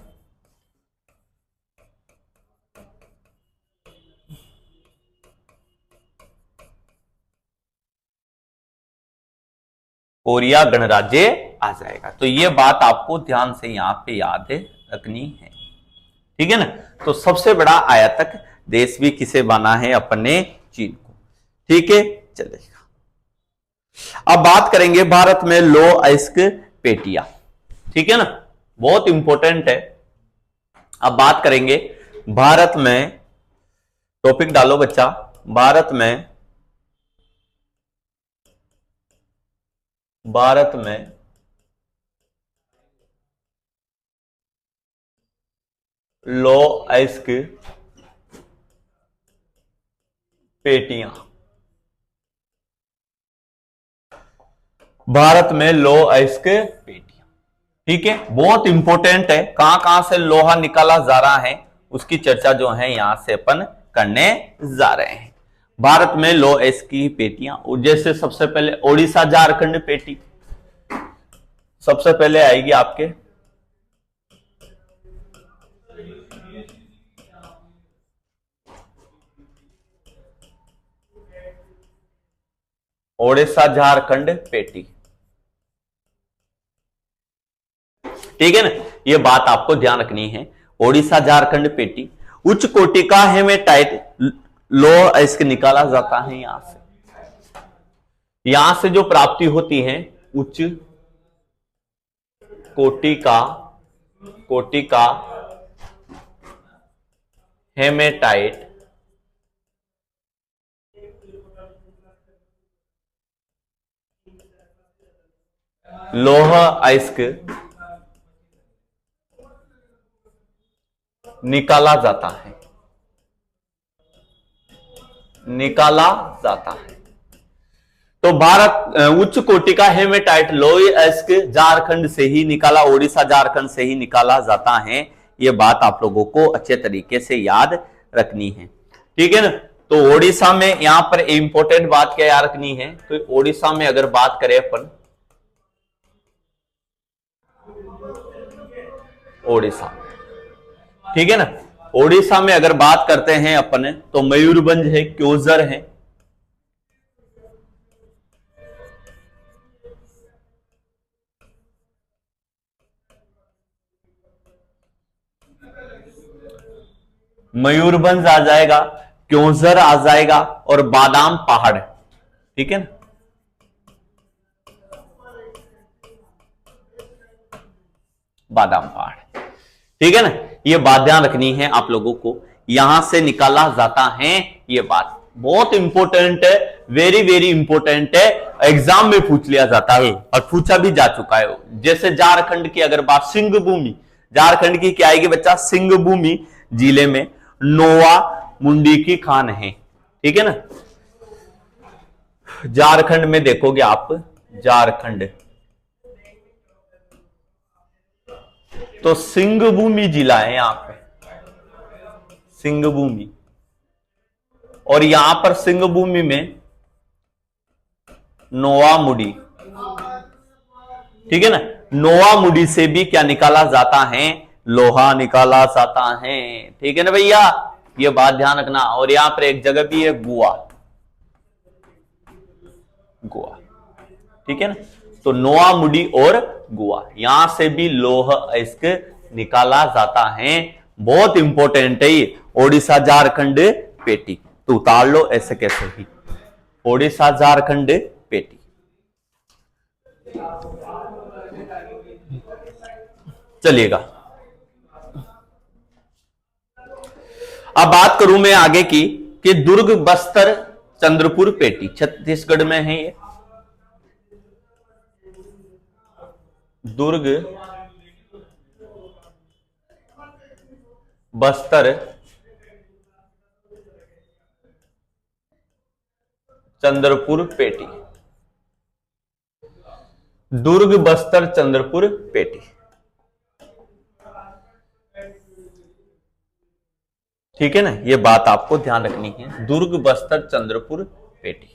कोरिया गणराज्य आ जाएगा। तो यह बात आपको ध्यान से यहां पे याद रखनी है, ठीक है ना। तो सबसे बड़ा आयातक देश भी किसे बना है? अपने चीन को, ठीक है। चलेगा, अब बात करेंगे भारत में लौह अयस्क पेटियां, ठीक है ना, बहुत इंपॉर्टेंट है। अब बात करेंगे भारत में, टॉपिक डालो बच्चा, भारत में लौह अयस्क पेटियां, भारत में लौह अयस्क पेटियां, ठीक है, बहुत इंपॉर्टेंट है। कहां कहां से लोहा निकाला जा रहा है उसकी चर्चा जो है यहां से अपन करने जा रहे हैं। भारत में लौह अयस्क की पेटियां, जैसे सबसे पहले ओडिशा झारखंड पेटी सबसे पहले आएगी आपके, ओडिशा झारखंड पेटी, ठीक है ना। यह बात आपको ध्यान रखनी है। ओडिशा झारखंड पेटी उच्च कोटि का हेमेटाइट लोह अयस्क निकाला जाता है यहां से जो प्राप्ति होती है उच्च कोटि का हेमेटाइट लोह अयस्क निकाला जाता है तो भारत उच्च कोटि का हेमेटाइट लोह अयस्क झारखंड से ही निकाला, ओडिशा झारखंड से ही निकाला जाता है। ये बात आप लोगों को अच्छे तरीके से याद रखनी है, ठीक है ना। तो ओडिशा में यहां पर इंपॉर्टेंट बात क्या याद रखनी है, तो ओडिशा में अगर बात करें अपन ओडिशा, ठीक है ना, ओडिशा में अगर बात करते हैं अपन तो मयूरभंज है, क्योंझर है, मयूरभंज आ जाएगा, क्योंझर आ जाएगा और बादाम पहाड़, ठीक है ना। बादाम पहाड़, ठीक है ना। ये बात ध्यान रखनी है आप लोगों को, यहां से निकाला जाता है, ये बात बहुत इंपॉर्टेंट है, वेरी वेरी इंपॉर्टेंट है, एग्जाम में पूछ लिया जाता है और पूछा भी जा चुका है। जैसे झारखंड की अगर बात, सिंह भूमि, झारखंड की क्या आएगी बच्चा, सिंह भूमि जिले में नोवा मुंडी की खान है, ठीक है ना। झारखंड में देखोगे आप, झारखंड तो सिंह भूमि जिला है यहां पे, सिंह भूमि, और यहां पर सिंह भूमि में नोवा मुडी, ठीक है ना। नोवा मुडी से भी क्या निकाला जाता है, लोहा निकाला जाता है, ठीक है ना भैया, ये बात ध्यान रखना। और यहां पर एक जगह भी है गोवा, ठीक है ना। तो नोवा मुडी और गोवा, यहां से भी लोह अयस्क निकाला जाता है, बहुत इंपॉर्टेंट है ये। ओडिशा झारखंड पेटी, तो उतार लो ऐसे कैसे ही, ओडिशा झारखंड पेटी। चलिएगा, अब बात करूं मैं आगे की कि दुर्ग बस्तर चंद्रपुर पेटी छत्तीसगढ़ में है ये, दुर्ग बस्तर चंद्रपुर पेटी, दुर्ग बस्तर चंद्रपुर पेटी, ठीक है ना। ये बात आपको ध्यान रखनी है, दुर्ग बस्तर चंद्रपुर पेटी,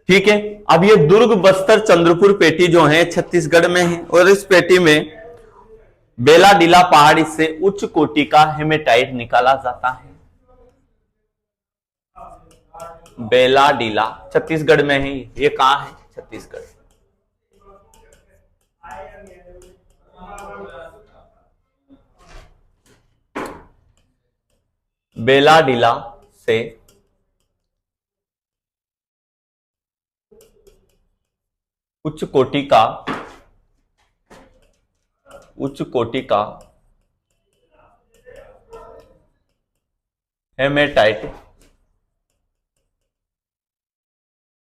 ठीक है। अब ये दुर्ग बस्तर चंद्रपुर पेटी जो है छत्तीसगढ़ में है, और इस पेटी में बेलाडीला पहाड़ी से उच्च कोटि का हेमेटाइट निकाला जाता है। बेलाडीला छत्तीसगढ़ में है, ये कहां है, छत्तीसगढ़। बेलाडीला से उच्च कोटि का हेमेटाइट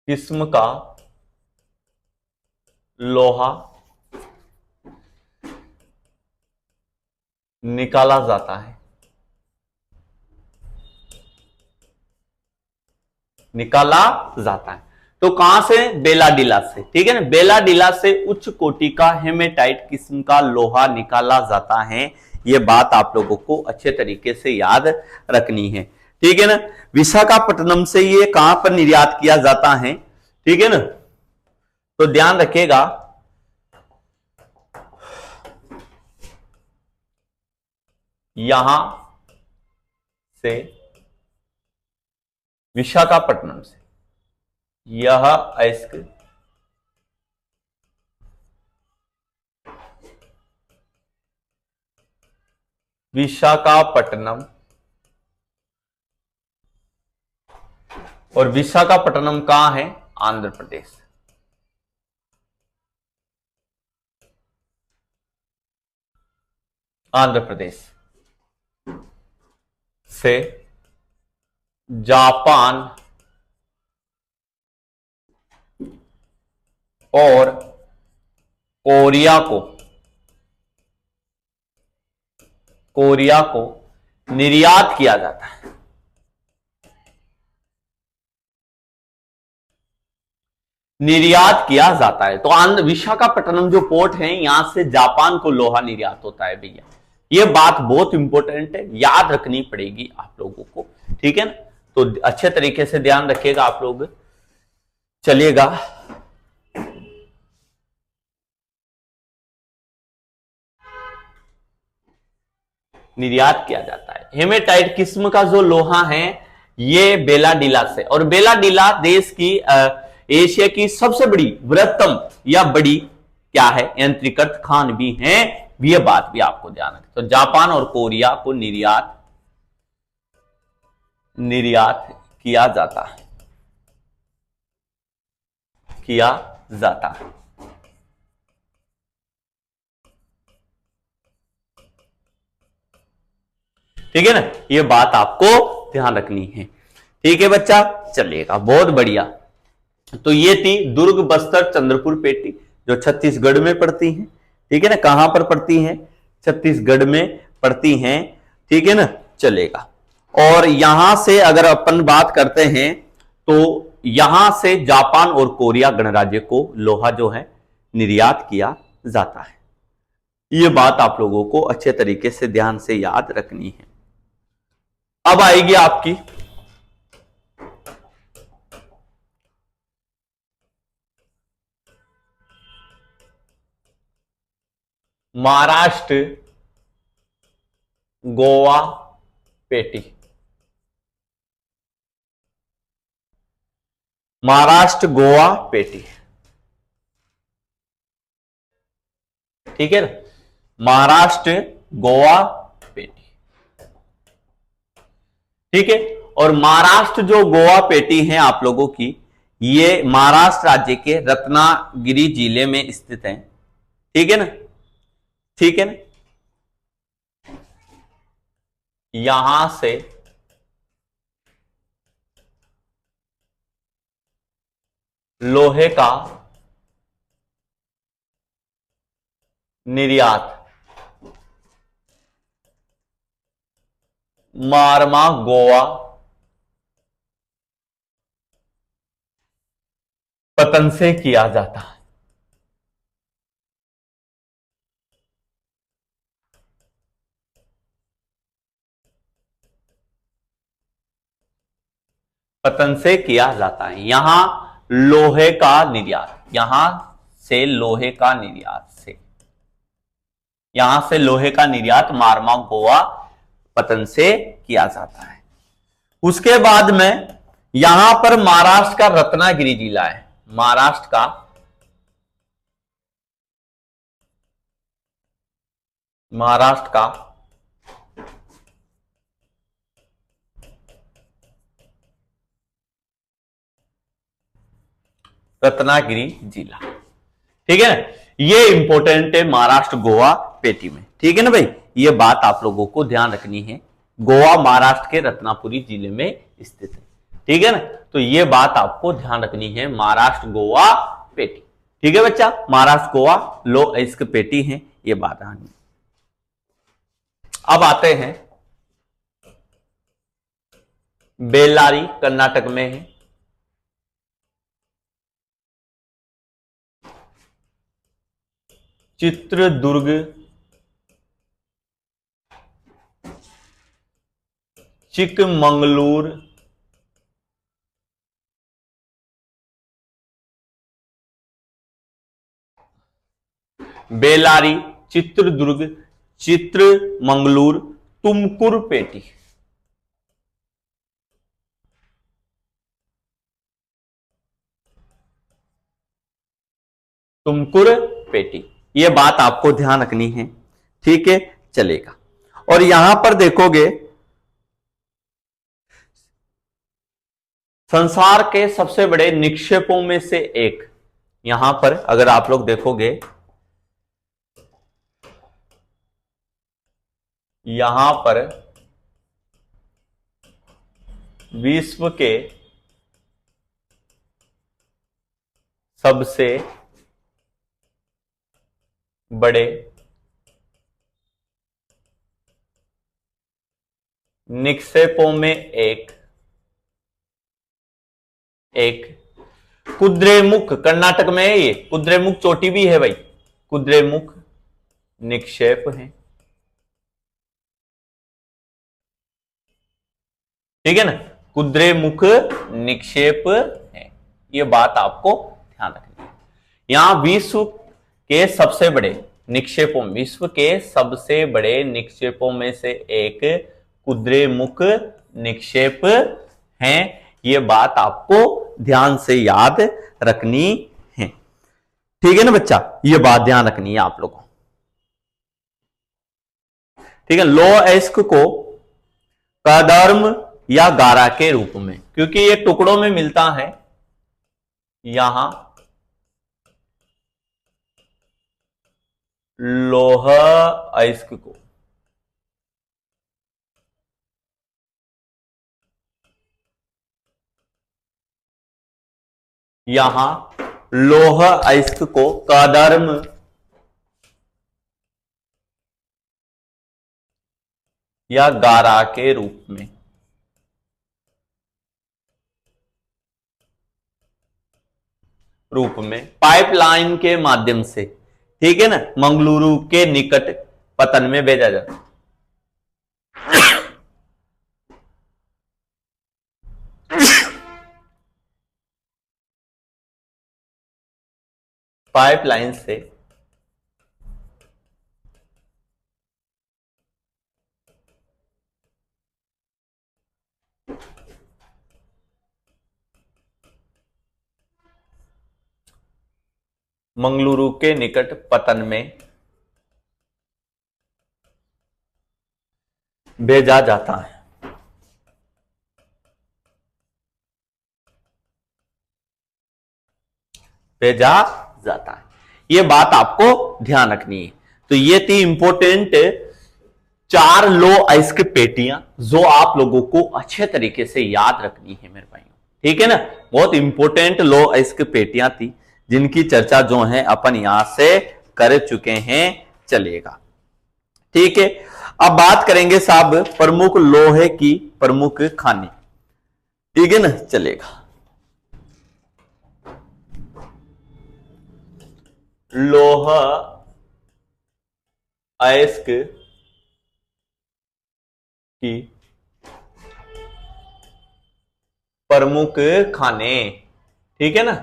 किस्म का लोहा निकाला जाता है, तो कहां से, बेलाडीला से, ठीक है ना। बेलाडीला से उच्च कोटि का हेमेटाइट किस्म का लोहा निकाला जाता है, यह बात आप लोगों को अच्छे तरीके से याद रखनी है, ठीक है ना। विशाखापट्टनम से ये कहां पर निर्यात किया जाता है, ठीक है ना, तो ध्यान रखिएगा, यहां से विशाखापट्टनम से यह अयस्क विशाखापट्टनम और विशाखापट्टनम कहां है? आंध्र प्रदेश। आंध्र प्रदेश से जापान और कोरिया को निर्यात किया जाता है। निर्यात किया जाता है। तो विशाखापट्टनम जो पोर्ट है, यहां से जापान को लोहा निर्यात होता है भैया। ये बात बहुत इंपॉर्टेंट है, याद रखनी पड़ेगी आप लोगों को, ठीक है ना। तो अच्छे तरीके से ध्यान रखिएगा आप लोग, चलिएगा। निर्यात किया जाता है। हेमेटाइट किस्म का जो लोहा है ये बेलाडीला से, और बेलाडीला देश की एशिया की सबसे बड़ी वृहत्तम या बड़ी क्या है, यंत्रीकृत खान भी है। ये बात भी आपको ध्यान रखें। तो जापान और कोरिया को निर्यात किया जाता है, ठीक है ना। ये बात आपको ध्यान रखनी है, ठीक है बच्चा, चलिएगा, बहुत बढ़िया। तो ये थी दुर्ग, बस्तर, चंद्रपुर पेटी, जो छत्तीसगढ़ में पड़ती है, ठीक है ना। कहां पर पड़ती है? छत्तीसगढ़ में पड़ती हैं, ठीक है ना, चलेगा। और यहां से अगर अपन बात करते हैं तो यहां से जापान और कोरिया गणराज्य को लोहा जो है निर्यात किया जाता है। यह बात आप लोगों को अच्छे तरीके से ध्यान से याद रखनी है। अब आएगी आपकी महाराष्ट्र गोवा पेटी। महाराष्ट्र गोवा पेटी, ठीक है ना। महाराष्ट्र गोवा पेटी, ठीक है। और महाराष्ट्र जो गोवा पेटी है आप लोगों की, ये महाराष्ट्र राज्य के रत्नागिरी जिले में स्थित है, ठीक है ना, ठीक है ना। यहां से लोहे का निर्यात मारमा गोवा पतन से किया जाता है। पतन से किया जाता है। यहां लोहे का निर्यात, यहां से लोहे का निर्यात मारमा गोवा पतन से किया जाता है। उसके बाद में यहां पर महाराष्ट्र का रत्नागिरी जिला है, महाराष्ट्र का रत्नागिरी जिला, ठीक है ना। ये इंपॉर्टेंट है महाराष्ट्र गोवा पेटी में, ठीक है ना भाई। ये बात आप लोगों को ध्यान रखनी है। गोवा महाराष्ट्र के रत्नापुरी जिले में स्थित है, ठीक है ना। तो ये बात आपको ध्यान रखनी है, महाराष्ट्र गोवा पेटी, ठीक है बच्चा। महाराष्ट्र गोवा लो इसके पेटी है, ये बात आनी। अब आते हैं बेल्लारी, कर्नाटक में है। चित्रदुर्ग, चिकमंगलूर, बेल्लारी, चित्रदुर्ग, चित्रमंगलूर, तुमकुर पेटी, तुमकुर पेटी। यह बात आपको ध्यान रखनी है, ठीक है, चलेगा। और यहां पर देखोगे संसार के सबसे बड़े निक्षेपों में से एक, यहां पर अगर आप लोग देखोगे, यहां पर विश्व के सबसे बड़े निक्षेपों में एक कुद्रेमुख, कर्नाटक में है ये, कुद्रेमुख चोटी भी है भाई, कुद्रेमुख निक्षेप है, ठीक है ना, कुद्रेमुख निक्षेप है, ये बात आपको ध्यान रखनी है। यहां विश्व के सबसे बड़े निक्षेपों, विश्व के सबसे बड़े निक्षेपों में से एक कुद्रेमुख निक्षेप है, ये बात आपको ध्यान से याद रखनी है, ठीक है ना बच्चा, ये बात ध्यान रखनी है आप लोगों, ठीक है। लोएस्क को कदर्म या गारा के रूप में, क्योंकि ये टुकड़ों में मिलता है, यहां लोह अयस्क को लोह अयस्क को कदर्म या गारा के रूप में पाइपलाइन के माध्यम से, ठीक है ना, मंगलुरु के निकट पतन में भेजा जाता, पाइपलाइन से मंगलुरु के निकट पतन में भेजा जाता है, भेजा जाता है, ये बात आपको ध्यान रखनी है। तो ये थी इंपॉर्टेंट 4 लो अयस्क पेटियां जो आप लोगों को अच्छे तरीके से याद रखनी है मेरे भाइयों, ठीक है ना, बहुत इंपॉर्टेंट लो अयस्क पेटियां थी जिनकी चर्चा जो है अपन यहां से कर चुके हैं, चलेगा, ठीक है। अब बात करेंगे साहब प्रमुख लोहे की प्रमुख खाने, ठीक है ना, चलेगा। लोह अयस्क की प्रमुख खाने, ठीक है ना,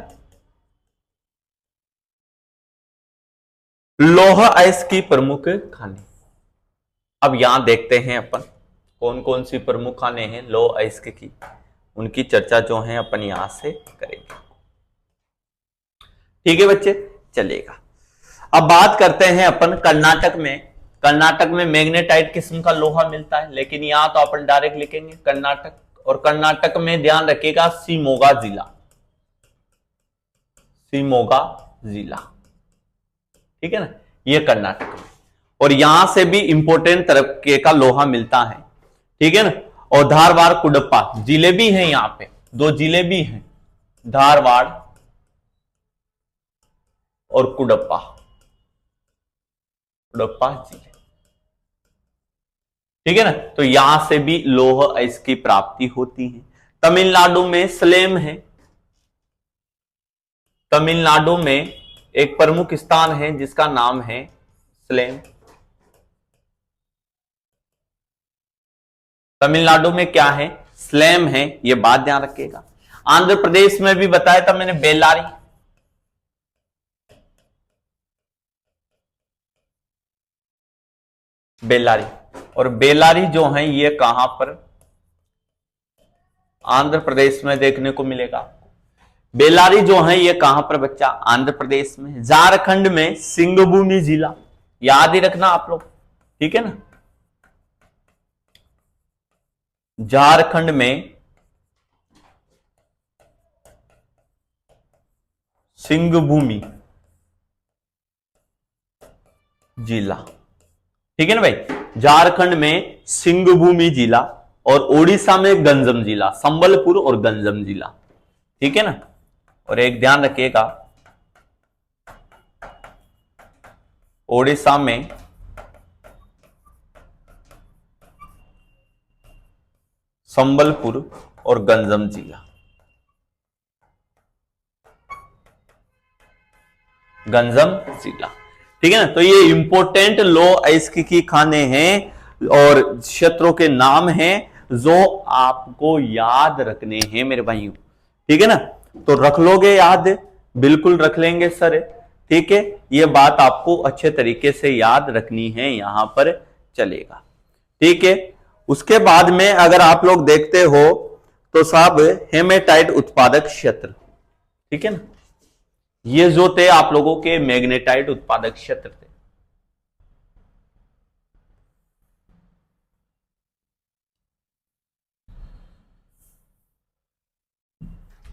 लोह अयस्क की प्रमुख खाने। अब यहां देखते हैं अपन कौन कौन सी प्रमुख खाने हैं लोह अयस्क की, उनकी चर्चा जो है अपन यहां से करेंगे, ठीक है बच्चे, चलेगा। अब बात करते हैं अपन कर्नाटक में मैग्नेटाइट किस्म का लोहा मिलता है, लेकिन यहां तो अपन डायरेक्ट लिखेंगे कर्नाटक, और कर्नाटक में ध्यान रखिएगा शिमोगा जिला, ठीक है ना, ये कर्नाटक में, और यहां से भी इंपोर्टेंट तरीके का लोहा मिलता है, ठीक है ना, और धारवाड़ कुडप्पा जिले भी हैं, यहां पे 2 जिले भी हैं, धारवाड़ और कुडप्पा जिले, ठीक है ना, तो यहां से भी लोह अयस्क की प्राप्ति होती है। तमिलनाडु में स्लेम है, तमिलनाडु में एक प्रमुख स्थान है जिसका नाम है स्लेम, तमिलनाडु में क्या है, स्लेम है, यह बात ध्यान रखिएगा। आंध्र प्रदेश में भी बताया था मैंने बेल्लारी, और बेल्लारी जो है ये कहां पर, आंध्र प्रदेश में देखने को मिलेगा आपको। बेल्लारी जो है ये कहां पर बच्चा, आंध्र प्रदेश में, झारखंड में सिंगभूमि जिला, याद ही रखना आप लोग, ठीक है ना, झारखंड में सिंहभूमि जिला, ठीक है ना भाई। झारखंड में सिंहभूमि जिला और ओडिशा में गंजम जिला, संबलपुर और गंजम जिला, ठीक है ना। और एक ध्यान रखिएगा, ओडिशा में संबलपुर और गंजम जिला, गंजम जिला, ठीक है ना। तो ये इंपोर्टेंट लो अयस्की खाने हैं और क्षेत्रों के नाम हैं जो आपको याद रखने हैं मेरे भाइयों, ठीक है ना। तो रख लोगे याद, बिल्कुल रख लेंगे सर, ठीक है। ये बात आपको अच्छे तरीके से याद रखनी है, यहां पर चलेगा, ठीक है। उसके बाद में अगर आप लोग देखते हो तो साहब हेमेटाइट उत्पादक क्षेत्र, ठीक है ना, ये जो थे आप लोगों के मैग्नेटाइट उत्पादक क्षेत्र थे।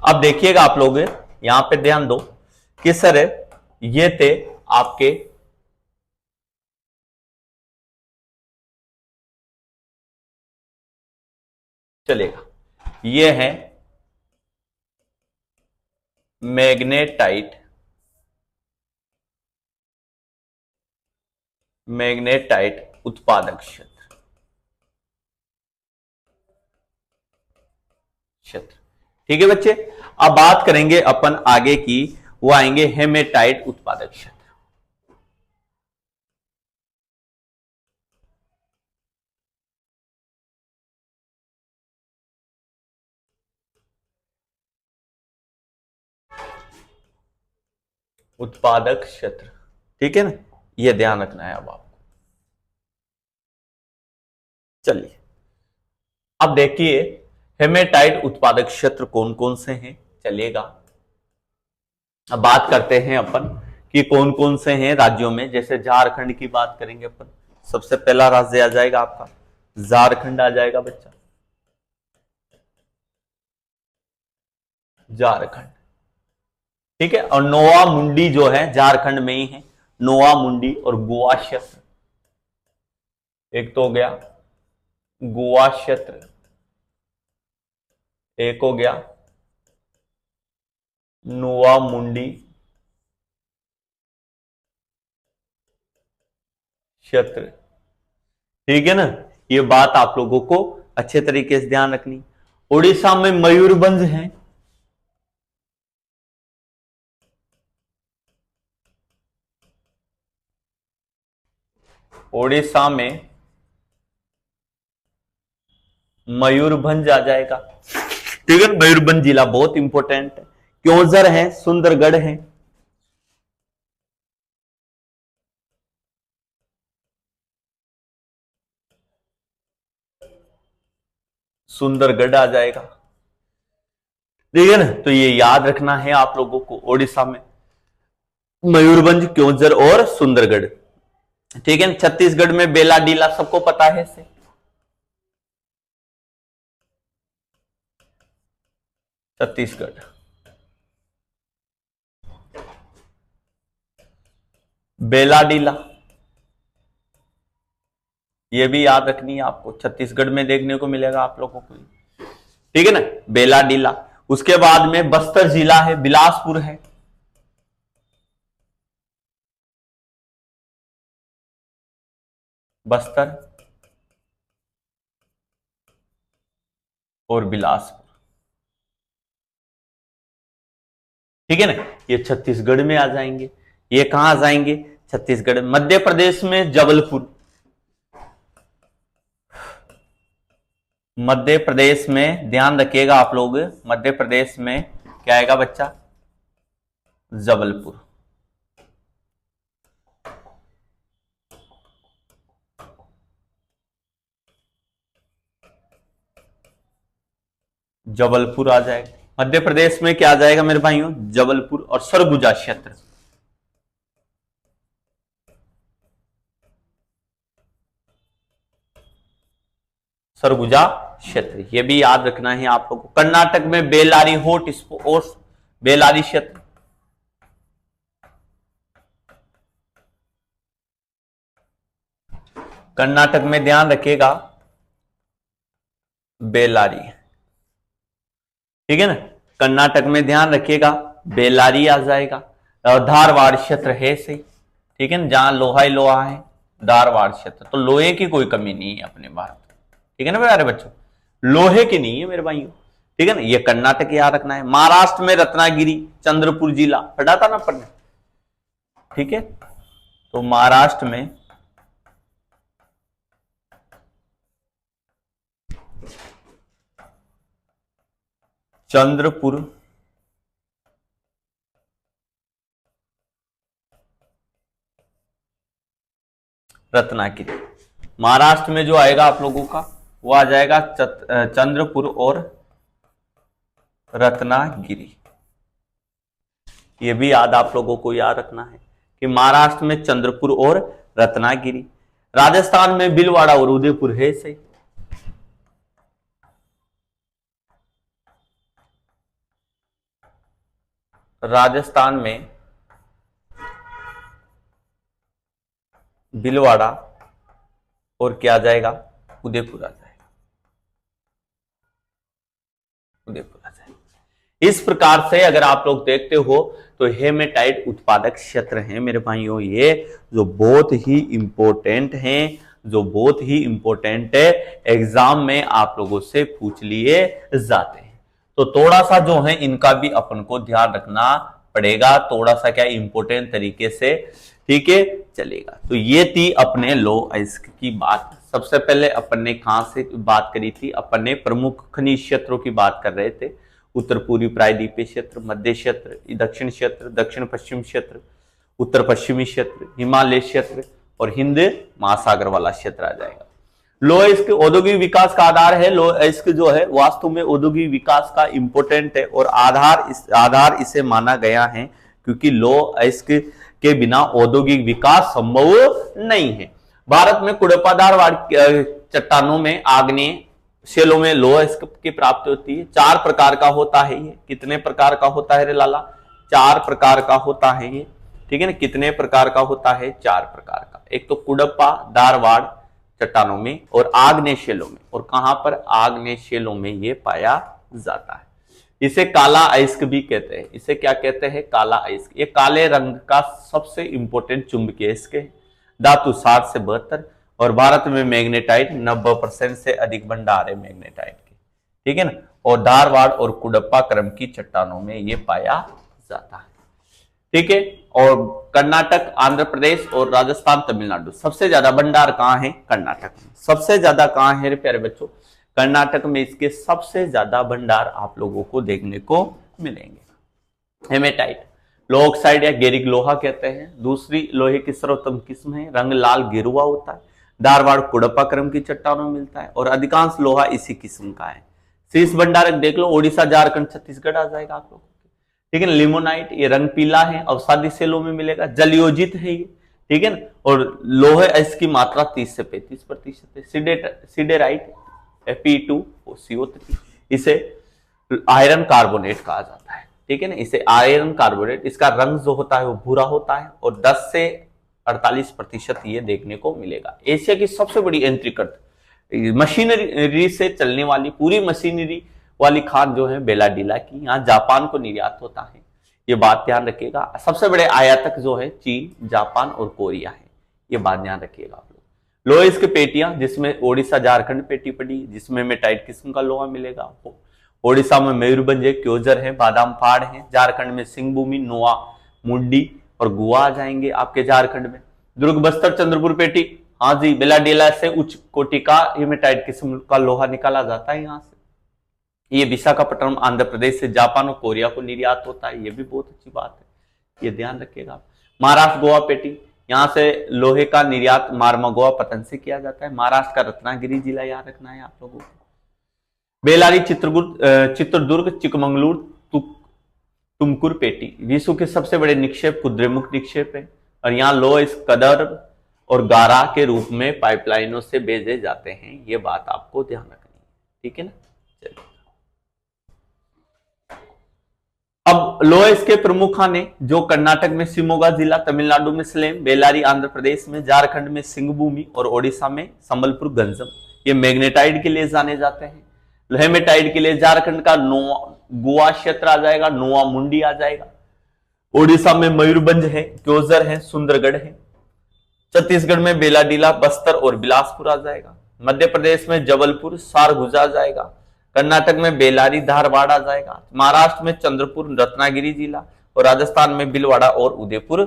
अब देखिएगा आप लोग यहां पे ध्यान दो कि सर ये थे आपके चलेगा, ये है मैग्नेटाइट उत्पादक क्षेत्र, ठीक है बच्चे। अब बात करेंगे अपन आगे की, वो आएंगे हेमेटाइट उत्पादक क्षेत्र। उत्पादक क्षेत्र, ठीक है ना, यह ध्यान रखना है अब आपको। चलिए अब देखिए हेमेटाइट उत्पादक क्षेत्र कौन कौन से हैं, चलिएगा। अब बात करते हैं अपन कि कौन कौन से हैं राज्यों में। जैसे झारखंड की बात करेंगे अपन, सबसे पहला राज्य आ जाएगा आपका झारखंड आ जाएगा बच्चा, झारखंड, ठीक है। और नोवा मुंडी जो है झारखंड में ही है, नोवा मुंडी और गोवा क्षेत्र, एक तो हो गया गोवा क्षेत्र, एक हो गया नोवा मुंडी क्षेत्र, ठीक है ना। ये बात आप लोगों को अच्छे तरीके से ध्यान रखनी। उड़ीसा में मयूरभंज है, ओडिशा में मयूरभंज आ जाएगा, ठीक है। मयूरभंज जिला बहुत इंपॉर्टेंट है। क्योंझर है, सुंदरगढ़ है, सुंदरगढ़ आ जाएगा, ठीक है ना। तो ये याद रखना है आप लोगों को, ओडिशा में मयूरभंज, क्योंझर और सुंदरगढ़, ठीक है। छत्तीसगढ़ में बेलाडीला सबको पता है इसे, छत्तीसगढ़ बेलाडीला, ये भी याद रखनी है आपको, छत्तीसगढ़ में देखने को मिलेगा आप लोगों को, ठीक है ना, बेलाडीला। उसके बाद में बस्तर जिला है, बिलासपुर है, बस्तर और बिलासपुर, ठीक है ना। ये छत्तीसगढ़ में आ जाएंगे। ये कहां आ जाएंगे, छत्तीसगढ़। मध्य प्रदेश में जबलपुर, मध्य प्रदेश में ध्यान रखिएगा आप लोग, मध्य प्रदेश में क्या आएगा बच्चा, जबलपुर, जबलपुर आ जाएगा। मध्य प्रदेश में क्या आ जाएगा मेरे भाइयों, जबलपुर और सरगुजा क्षेत्र, सरगुजा क्षेत्र, ये भी याद रखना है आप लोगों को। कर्नाटक में बेलारी होट और बेलारी क्षेत्र, कर्नाटक में ध्यान रखिएगा बेल्लारी, ठीक है ना, कर्नाटक में ध्यान रखिएगा बेल्लारी आ जाएगा। और धारवाड़ क्षेत्र है सही, ठीक है ना, जहां लोहा ही लोहा है, धारवाड़ क्षेत्र, तो लोहे की कोई कमी नहीं है अपने भारत में, ठीक है ना प्यारे बच्चों, लोहे की नहीं है मेरे भाइयों, ठीक है ना, ये कर्नाटक याद रखना है। महाराष्ट्र में रत्नागिरी चंद्रपुर जिला पढ़ा था ना पढ़ने, ठीक है, तो महाराष्ट्र में चंद्रपुर, रत्नागिरी, महाराष्ट्र में जो आएगा आप लोगों का वो आ जाएगा चंद्रपुर और रत्नागिरी। ये भी याद आप लोगों को याद रखना है कि महाराष्ट्र में चंद्रपुर और रत्नागिरी। राजस्थान में भीलवाड़ा और उदयपुर है सही, राजस्थान में भीलवाड़ा और क्या आ जाएगा, उदयपुर आ जाएगा, उदयपुर आ जाएगा। इस प्रकार से अगर आप लोग देखते हो तो हेमेटाइट उत्पादक क्षेत्र हैं मेरे भाइयों, ये जो बहुत ही इंपॉर्टेंट हैं, जो बहुत ही इंपॉर्टेंट है, एग्जाम में आप लोगों से पूछ लिए जाते हैं। तो थोड़ा सा जो है इनका भी अपन को ध्यान रखना पड़ेगा, थोड़ा सा क्या इंपॉर्टेंट तरीके से, ठीक है चलेगा। तो ये थी अपने लो अयस्क की बात। सबसे पहले अपन ने कहां से बात करी थी, अपन ने प्रमुख खनिज क्षेत्रों की बात कर रहे थे, उत्तर पूर्वी प्रायद्वीपीय क्षेत्र, मध्य क्षेत्र, दक्षिण क्षेत्र, दक्षिण पश्चिम क्षेत्र, उत्तर पश्चिमी क्षेत्र, हिमालय क्षेत्र और हिंद महासागर वाला क्षेत्र आ जाएगा। लो अयस्क औद्योगिक विकास का आधार है। लो अयस्क जो है वास्तव में औद्योगिक विकास का इंपोर्टेंट है और आधार इसे माना गया है, क्योंकि लो अयस्क के बिना औद्योगिक विकास संभव नहीं है। भारत में कुड़पाधार चट्टानों में, आग्नेय शेलों में लो अयस्क की प्राप्ति होती है। 4 प्रकार का होता है ये। कितने प्रकार का होता है रे लाला? 4 प्रकार का होता है ये, ठीक है ना। कितने प्रकार का होता है? 4 प्रकार का। एक तो कुड़प्पा धारवाड़ चट्टानों में और आग्नेय शेलों में, और कहां पर? आग्नेय शेलों में ये पाया जाता है। इसे काला अयस्क भी कहते हैं। इसे क्या कहते हैं? काला अयस्क। ये काले रंग का सबसे इंपॉर्टेंट चुंबकीय अयस्क है। धातु 60 से 72 और भारत में मैग्नेटाइट 90% से अधिक भंडार है मैग्नेटाइट के, ठीक है ना। और धारवाड़ और कुड़प्पा क्रम की चट्टानों में ये पाया जाता है, ठीक है। और कर्नाटक, आंध्र प्रदेश और राजस्थान, तमिलनाडु, सबसे ज्यादा भंडार कहां है? कर्नाटक में। सबसे ज्यादा कहां है प्यारे बच्चों? कर्नाटक में इसके सबसे ज्यादा भंडार आप लोगों को देखने को मिलेंगे। हेमेटाइट लो ऑक्साइड या गेरिक लोहा कहते हैं। दूसरी लोहे की सर्वोत्तम किस्म है, रंग लाल गेरुआ होता है। धारवाड़ कुड़प्पा क्रम की चट्टानों में मिलता है और अधिकांश लोहा इसी किस्म का है। शीर्ष भंडारक देख लो, ओडिशा, झारखंड, छत्तीसगढ़ आ जाएगा आप लोगों को, ठीक है। लिमोनाइट, ये रंग पीला है, अवसादी सेलों में मिलेगा, जलयोजित है ये, ठीक है ना। और लोहे इसकी मात्रा 30 से 35% है। सिडेराइट Fe2CO3, इसे आयरन कार्बोनेट कहा जाता है, ठीक है ना। इसे आयरन कार्बोनेट, इसका रंग जो होता है वो भूरा होता है और 10 से 48% ये देखने को मिलेगा। एशिया की सबसे बड़ी यंत्रीकृत मशीनरी से चलने वाली, पूरी मशीनरी वाली खान जो है बेलाडीला की, यहाँ जापान को निर्यात होता है, ये बात ध्यान रखिएगा। सबसे बड़े आयातक जो है चीन, जापान और कोरिया है, ये बात ध्यान रखिएगा आप लोग। लोहे इसके पेटियां, जिसमें ओडिशा झारखंड पेटी पड़ी, जिसमें मेटाइट किस्म का लोहा मिलेगा आपको। ओडिशा में मयूरभंज है, क्योजर है, बादाम फाड़ है। झारखंड में सिंहभूमि, नोआ, मुंडी और गुआ आ जाएंगे आपके झारखंड में। दुर्ग, बस्तर, चंद्रपुर पेटी, हाँ जी, बेलाडीला से उच्च कोटि का हेमेटाइट किस्म का लोहा निकाला जाता है यहाँ से। ये विशाखापट्टनम आंध्र प्रदेश से जापान और कोरिया को निर्यात होता है, ये भी बहुत अच्छी बात है, ये ध्यान रखिएगा। महाराष्ट्र गोवा पेटी, यहां से लोहे का निर्यात मारमा गोवा पतन से किया जाता है। महाराष्ट्र का रत्नागिरी जिला याद रखना है आप लोगों को। बेलारी, चित्रदुर्ग, चिकमंगलूर, तुमकुर पेटी, विश्व के सबसे बड़े निक्षेप कुद्रेमुख निक्षेप है और यहाँ लोह इस कदर और गारा के रूप में पाइपलाइनों से भेजे जाते हैं, ये बात आपको ध्यान रखनी है, ठीक है ना। चलिए अब अब लो इसके प्रमुख आने जो कर्नाटक में शिमोगा जिला, तमिलनाडु में सलेम, बेलारी आंध्र प्रदेश में, झारखंड में सिंहभूमि और ओडिशा में संबलपुर गंजम। ये मैग्नेटाइड के लिए जाने जाते हैं। हेमेटाइड के लिए झारखंड का गोवा क्षेत्र आ जाएगा, नोआ मुंडी आ जाएगा। ओडिशा में मयूरभंज है, क्योजर है, सुंदरगढ़ है। छत्तीसगढ़ में बेलाडीला, बस्तर और बिलासपुर आ जाएगा। मध्य प्रदेश में जबलपुर, सारगुजा आ जाएगा। कर्नाटक में बेलारी, धारवाड़ आ जाएगा। महाराष्ट्र में चंद्रपुर, रत्नागिरी जिला और राजस्थान में भीलवाड़ा और उदयपुर।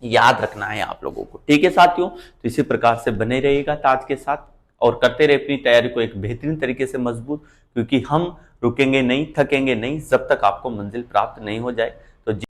याद रखना है आप लोगों को, ठीक है साथियों। तो इसी प्रकार से बने रहिएगा ताज के साथ और करते रहे अपनी तैयारी को एक बेहतरीन तरीके से मजबूत, क्योंकि हम रुकेंगे नहीं, थकेंगे नहीं जब तक आपको मंजिल प्राप्त नहीं हो जाए।